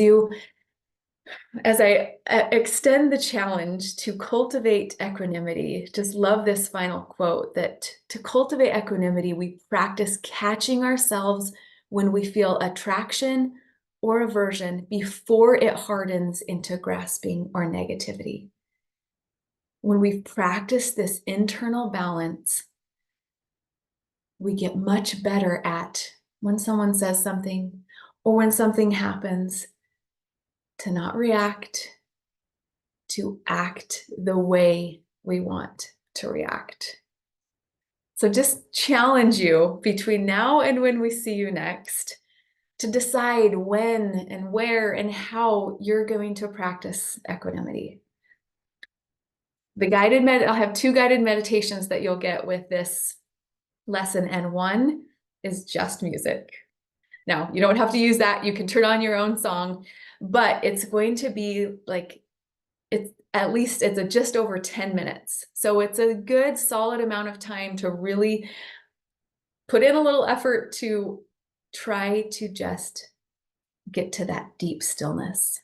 I extend the challenge to cultivate equanimity, just love this final quote, that to cultivate equanimity, we practice catching ourselves when we feel attraction or aversion before it hardens into grasping or negativity. When we practice this internal balance, we get much better at, when someone says something or when something happens, to not react, to act the way we want to react. So just challenge you between now and when we see you next to decide when and where and how you're going to practice equanimity. I'll have 2 guided meditations that you'll get with this lesson, and one is just music. Now, you don't have to use that. You can turn on your own song, but it's going to be like, it's just over 10 minutes. So it's a good solid amount of time to really put in a little effort to try to just get to that deep stillness.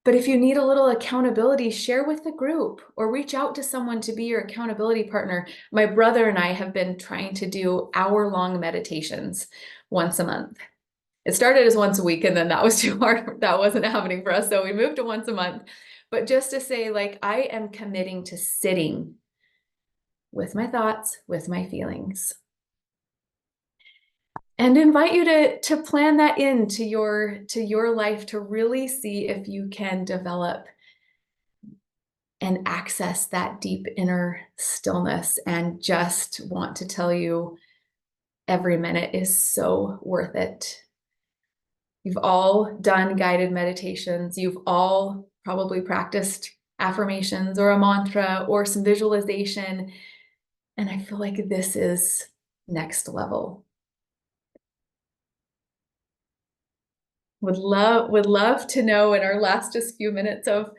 But if you need a little accountability, share with the group or reach out to someone to be your accountability partner. My brother and I have been trying to do hour-long meditations once a month. It started as once a week, and then that was too hard. That wasn't happening for us. So we moved to once a month. But just to say, like, I am committing to sitting with my thoughts, with my feelings. And invite you to plan that into your life, to really see if you can develop and access that deep inner stillness. And just want to tell you, every minute is so worth it. You've all done guided meditations. You've all probably practiced affirmations or a mantra or some visualization. And I feel like this is next level. Would love to know in our last just few minutes of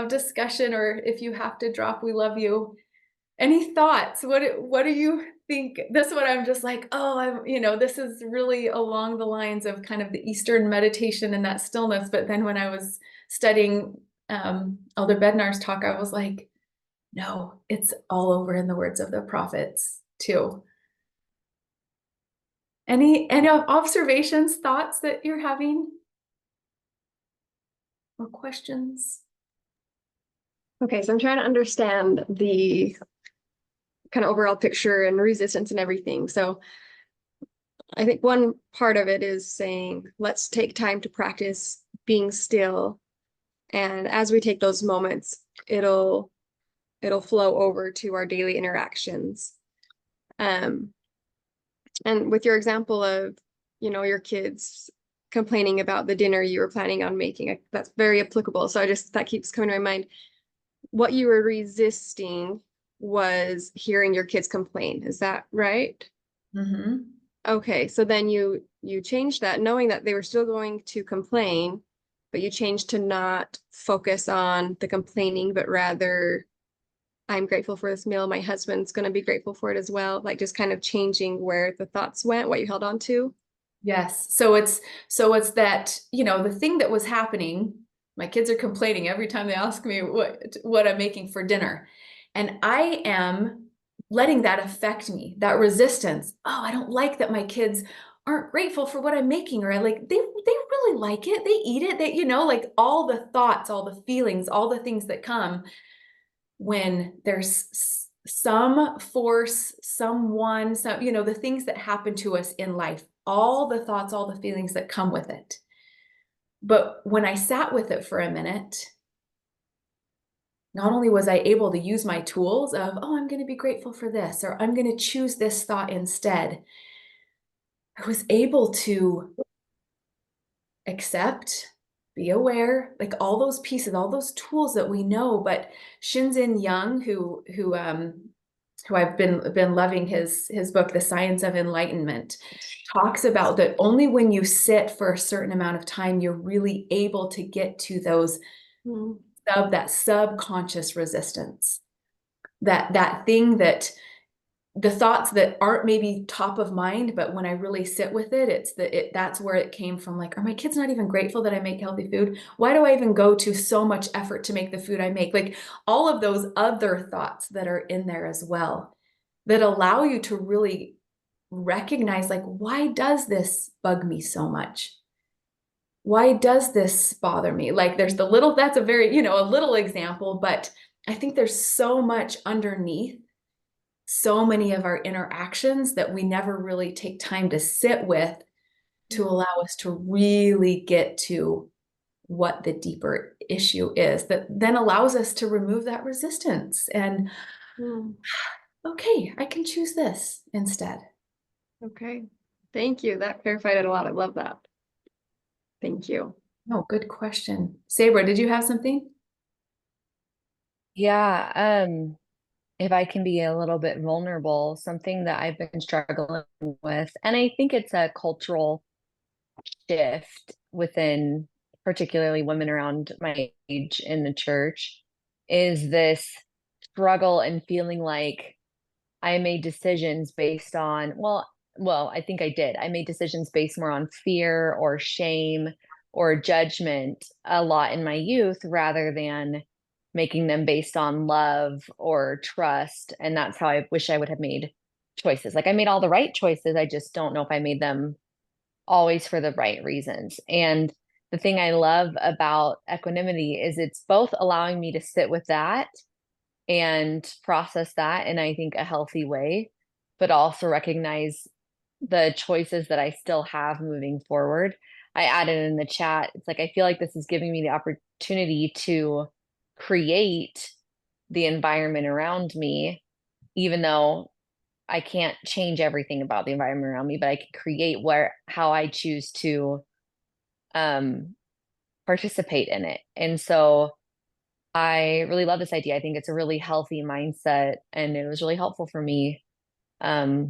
discussion, or if you have to drop, we love you. Any thoughts? What do you think? This one, I'm just like, this is really along the lines of kind of the Eastern meditation and that stillness. But then when I was studying Elder Bednar's talk, I was like, no, it's all over in the words of the prophets too. Any observations, thoughts that you're having? Or questions? Okay, so I'm trying to understand the kind of overall picture and resistance and everything. So I think one part of it is saying, let's take time to practice being still. And as we take those moments, it'll flow over to our daily interactions. And with your example of, your kids complaining about the dinner you were planning on making, that's very applicable. So that keeps coming to my mind. What you were resisting was hearing your kids complain. Is that right? Mm-hmm. Okay, so then you changed that, knowing that they were still going to complain, but you changed to not focus on the complaining, but rather, I'm grateful for this meal. My husband's going to be grateful for it as well. Like just kind of changing where the thoughts went, what you held on to. Yes. So it's that, the thing that was happening, my kids are complaining every time they ask me what I'm making for dinner. And I am letting that affect me, that resistance. Oh, I don't like that my kids aren't grateful for what I'm making, or I like they really like it. They eat it. They, like all the thoughts, all the feelings, all the things that come when there's some force, someone, the things that happen to us in life, all the thoughts, all the feelings that come with it. But when I sat with it for a minute, not only was I able to use my tools of, oh, I'm going to be grateful for this, or I'm going to choose this thought instead, I was able to accept, be aware, like all those pieces, all those tools that we know. But Shinzen Young, who I've been loving his book, The Science of Enlightenment, talks about that only when you sit for a certain amount of time, you're really able to get to those that subconscious resistance, that thing that the thoughts that aren't maybe top of mind, but when I really sit with it, that's where it came from. Like, are my kids not even grateful that I make healthy food? Why do I even go to so much effort to make the food I make? Like all of those other thoughts that are in there as well, that allow you to really recognize, like, why does this bug me so much? Why does this bother me? Like there's that's a very, a little example, but I think there's so much underneath so many of our interactions that we never really take time to sit with to allow us to really get to what the deeper issue is, that then allows us to remove that resistance and okay, I can choose this instead. Okay. Thank you. That clarified it a lot. I love that. Thank you. Oh, good question. Sabra, did you have something? Yeah, if I can be a little bit vulnerable, something that I've been struggling with, and I think it's a cultural shift within particularly women around my age in the church, is this struggle and feeling like I made decisions based on, I think I did. I made decisions based more on fear or shame or judgment a lot in my youth rather than making them based on love or trust. And that's how I wish I would have made choices. Like I made all the right choices. I just don't know if I made them always for the right reasons. And the thing I love about equanimity is it's both allowing me to sit with that and process that in, I think, a healthy way, but also recognize the choices that I still have moving forward. I added in the chat, it's like I feel like this is giving me the opportunity to create the environment around me, even though I can't change everything about the environment around me, but I can create how I choose to participate in it. And so I really love this idea. I think it's a really healthy mindset, and it was really helpful for me as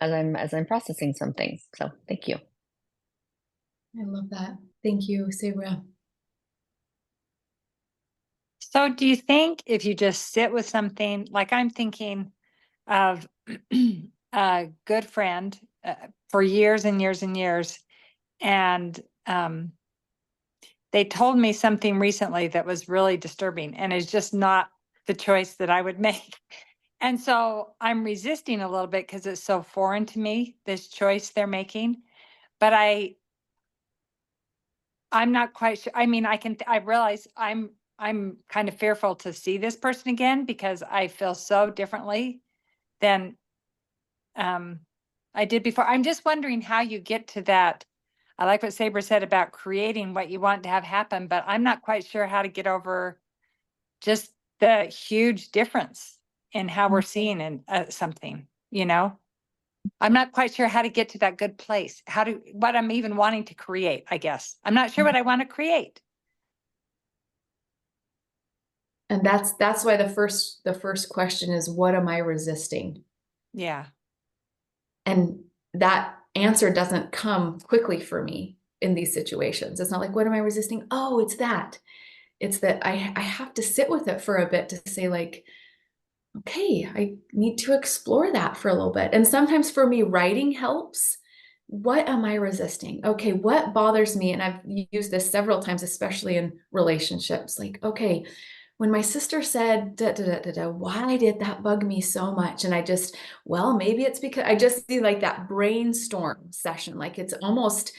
I'm processing something. So thank you. I love that. Thank you, Sabra. So do you think if you just sit with something, like I'm thinking of a good friend for years and years and years, and they told me something recently that was really disturbing and is just not the choice that I would make. And so I'm resisting a little bit because it's so foreign to me, this choice they're making. But I'm not quite sure. I mean, I realize I'm kind of fearful to see this person again because I feel so differently than I did before. I'm just wondering how you get to that. I like what Sabra said about creating what you want to have happen, but I'm not quite sure how to get over just the huge difference in how we're seeing in something. you know? I'm not quite sure how to get to that good place. What I'm even wanting to create, I guess. I'm not sure what I want to create. And that's why the first question is, what am I resisting? Yeah. And that answer doesn't come quickly for me in these situations. It's not like, what am I resisting? Oh, it's that. It's that I have to sit with it for a bit to say, like, okay, I need to explore that for a little bit. And sometimes for me, writing helps. What am I resisting? Okay, what bothers me? And I've used this several times, especially in relationships. Like, okay, when my sister said, da, da, da, da, da, why did that bug me so much? And well, maybe it's because I just see like that brainstorm session. Like it's almost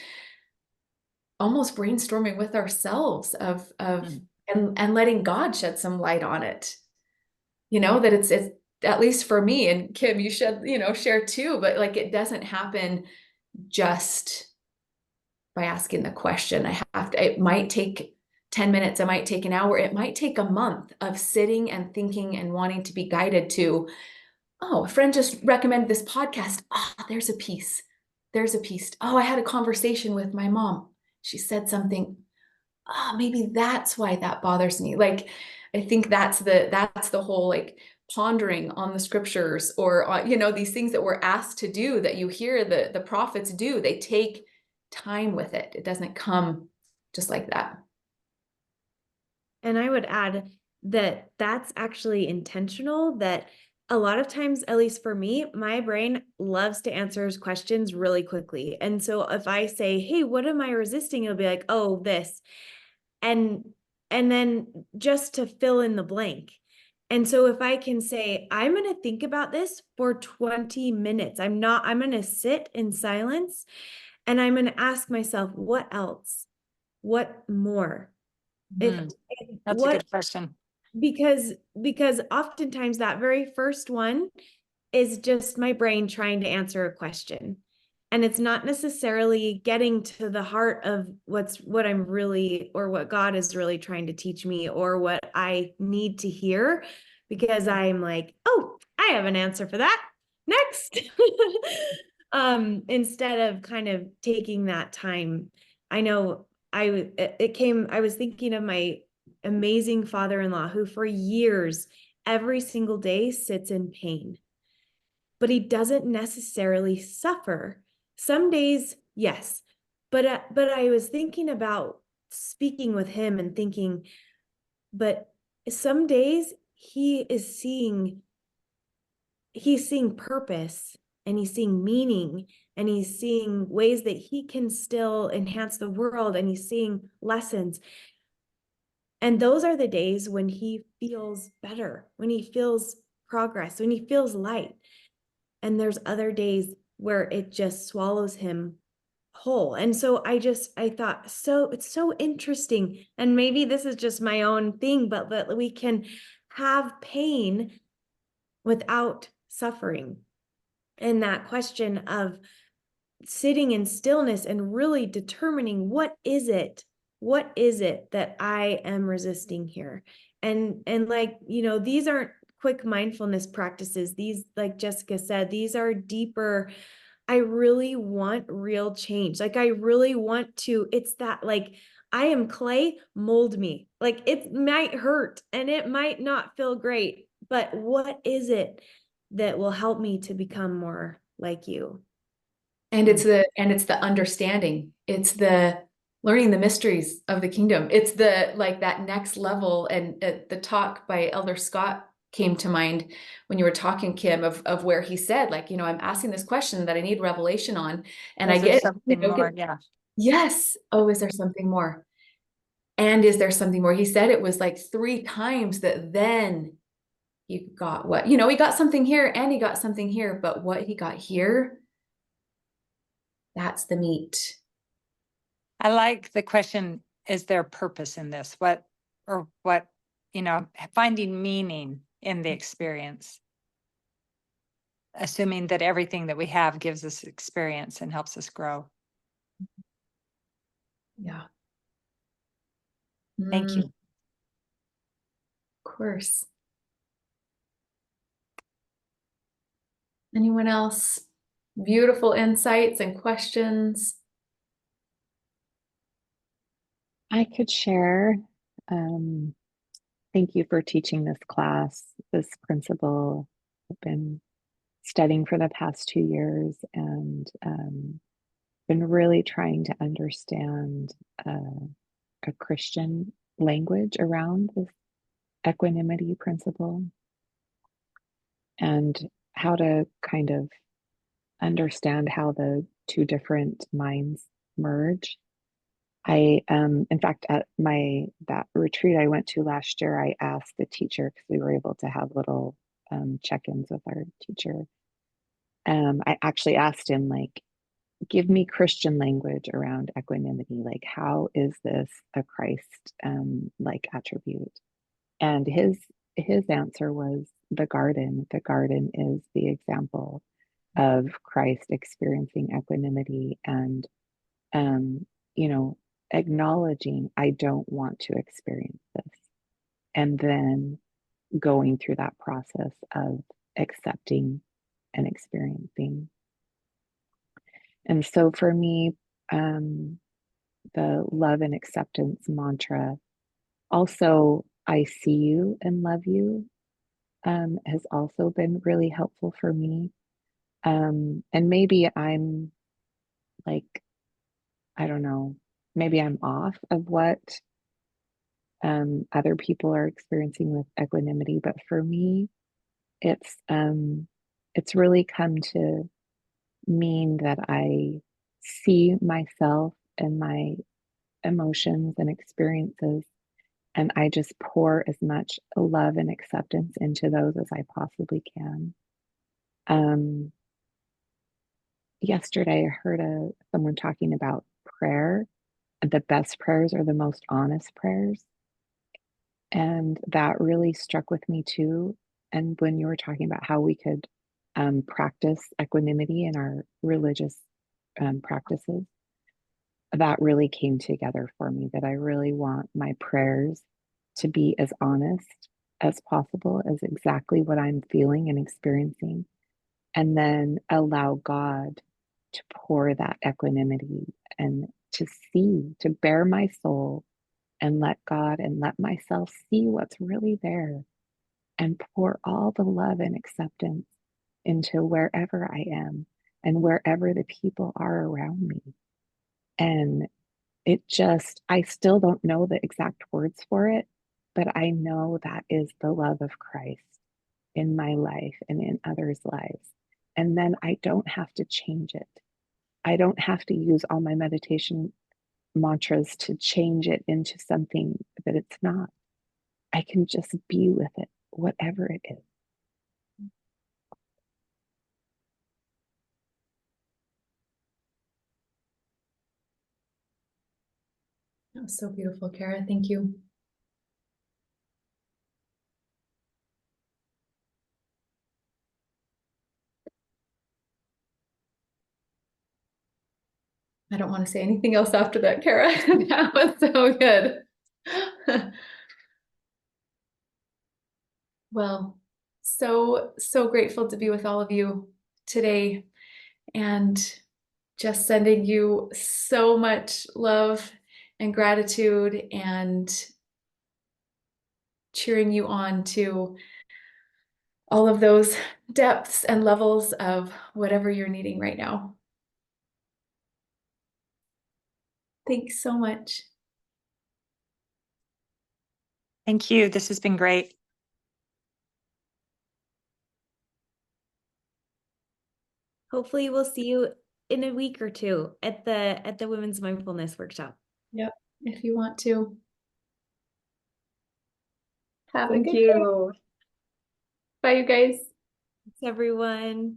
brainstorming with ourselves and letting God shed some light on it. That it's at least for me, and Kim, you should, share too, but like it doesn't happen just by asking the question. It might take 10 minutes, it might take an hour, it might take a month of sitting and thinking and wanting to be guided to, oh, a friend just recommended this podcast. Oh, there's a piece. There's a piece. Oh, I had a conversation with my mom. She said something. Oh, maybe that's why that bothers me. Like, I think that's the whole like pondering on the scriptures, or these things that we're asked to do, that you hear the prophets do. They take time with it. It doesn't come just like that. And I would add that that's actually intentional, that a lot of times, at least for me, my brain loves to answer questions really quickly. And so if I say, hey, what am I resisting? It'll be like, oh, this. And then just to fill in the blank. And so if I can say, I'm going to think about this for 20 minutes, I'm going to sit in silence and I'm going to ask myself, what else? What more? That's a good question. Because oftentimes that very first one is just my brain trying to answer a question. And it's not necessarily getting to the heart of what I'm really, or what God is really trying to teach me, or what I need to hear, because I'm like, oh, I have an answer for that. Next. Instead of kind of taking that time. I know I was thinking of my amazing father-in-law, who for years, every single day sits in pain, but he doesn't necessarily suffer. Some days, yes, but I was thinking about speaking with him and thinking, but some days he's seeing purpose, and he's seeing meaning, and he's seeing ways that he can still enhance the world, and he's seeing lessons. And those are the days when he feels better, when he feels progress, when he feels light. And there's other days where it just swallows him whole. And so I thought, so it's so interesting. And maybe this is just my own thing, but that we can have pain without suffering. And that question of sitting in stillness and really determining, what is it that I am resisting here? And like, these aren't quick mindfulness practices. These, like Jessica said, these are deeper. I really want real change. Like, I really want to, it's that, like, I am clay, mold me. Like, it might hurt and it might not feel great, but what is it that will help me to become more like you? And it's the understanding. It's the learning the mysteries of the kingdom. It's the like that next level. And the talk by Elder Scott came to mind when you were talking, Kim, of where he said, like, I'm asking this question that I need revelation on, and Is there something more? Yeah. Yes. Oh, is there something more? And is there something more? He said it was like 3 times that then he got what, he got something here and he got something here, but what he got here, that's the meat. I like the question, is there purpose in this? Finding meaning in the experience, assuming that everything that we have gives us experience and helps us grow. Yeah. Thank you. Of course. Anyone else? Beautiful insights and questions. I could share. Thank you for teaching this class, this principle. I've been studying for the past 2 years and been really trying to understand a Christian language around this equanimity principle and how to kind of understand how the two different minds merge. In fact, at that retreat I went to last year, I asked the teacher because we were able to have little check-ins with our teacher. I actually asked him, like, give me Christian language around equanimity. Like, how is this a Christ like attribute? And his answer was the garden. The garden is the example of Christ experiencing equanimity and you know, acknowledging I don't want to experience this, and then going through that process of accepting and experiencing. And so for me, the love and acceptance mantra, also, I see you and love you, has also been really helpful for me. And maybe I'm like, I don't know, maybe I'm off of what other people are experiencing with equanimity, but for me, it's really come to mean that I see myself and my emotions and experiences, and I just pour as much love and acceptance into those as I possibly can. Yesterday, I heard someone talking about prayer. The best prayers are the most honest prayers. And that really struck with me too. And when you were talking about how we could practice equanimity in our religious practices, that really came together for me, that I really want my prayers to be as honest as possible, as exactly what I'm feeling and experiencing, and then allow God to pour that equanimity and to bare my soul and let God and let myself see what's really there and pour all the love and acceptance into wherever I am and wherever the people are around me. And I still don't know the exact words for it, but I know that is the love of Christ in my life and in others' lives. And then I don't have to change it. I don't have to use all my meditation mantras to change it into something that it's not. I can just be with it, whatever it is. That was so beautiful, Kara. Thank you. I don't want to say anything else after that, Kara. That was so good. Well, so grateful to be with all of you today, and just sending you so much love and gratitude and cheering you on to all of those depths and levels of whatever you're needing right now. Thanks so much. Thank you. This has been great. Hopefully we'll see you in a week or two at the Women's Mindfulness Workshop. Yep, if you want to. Have a Thank good day. you. Bye, you guys. Thanks, everyone.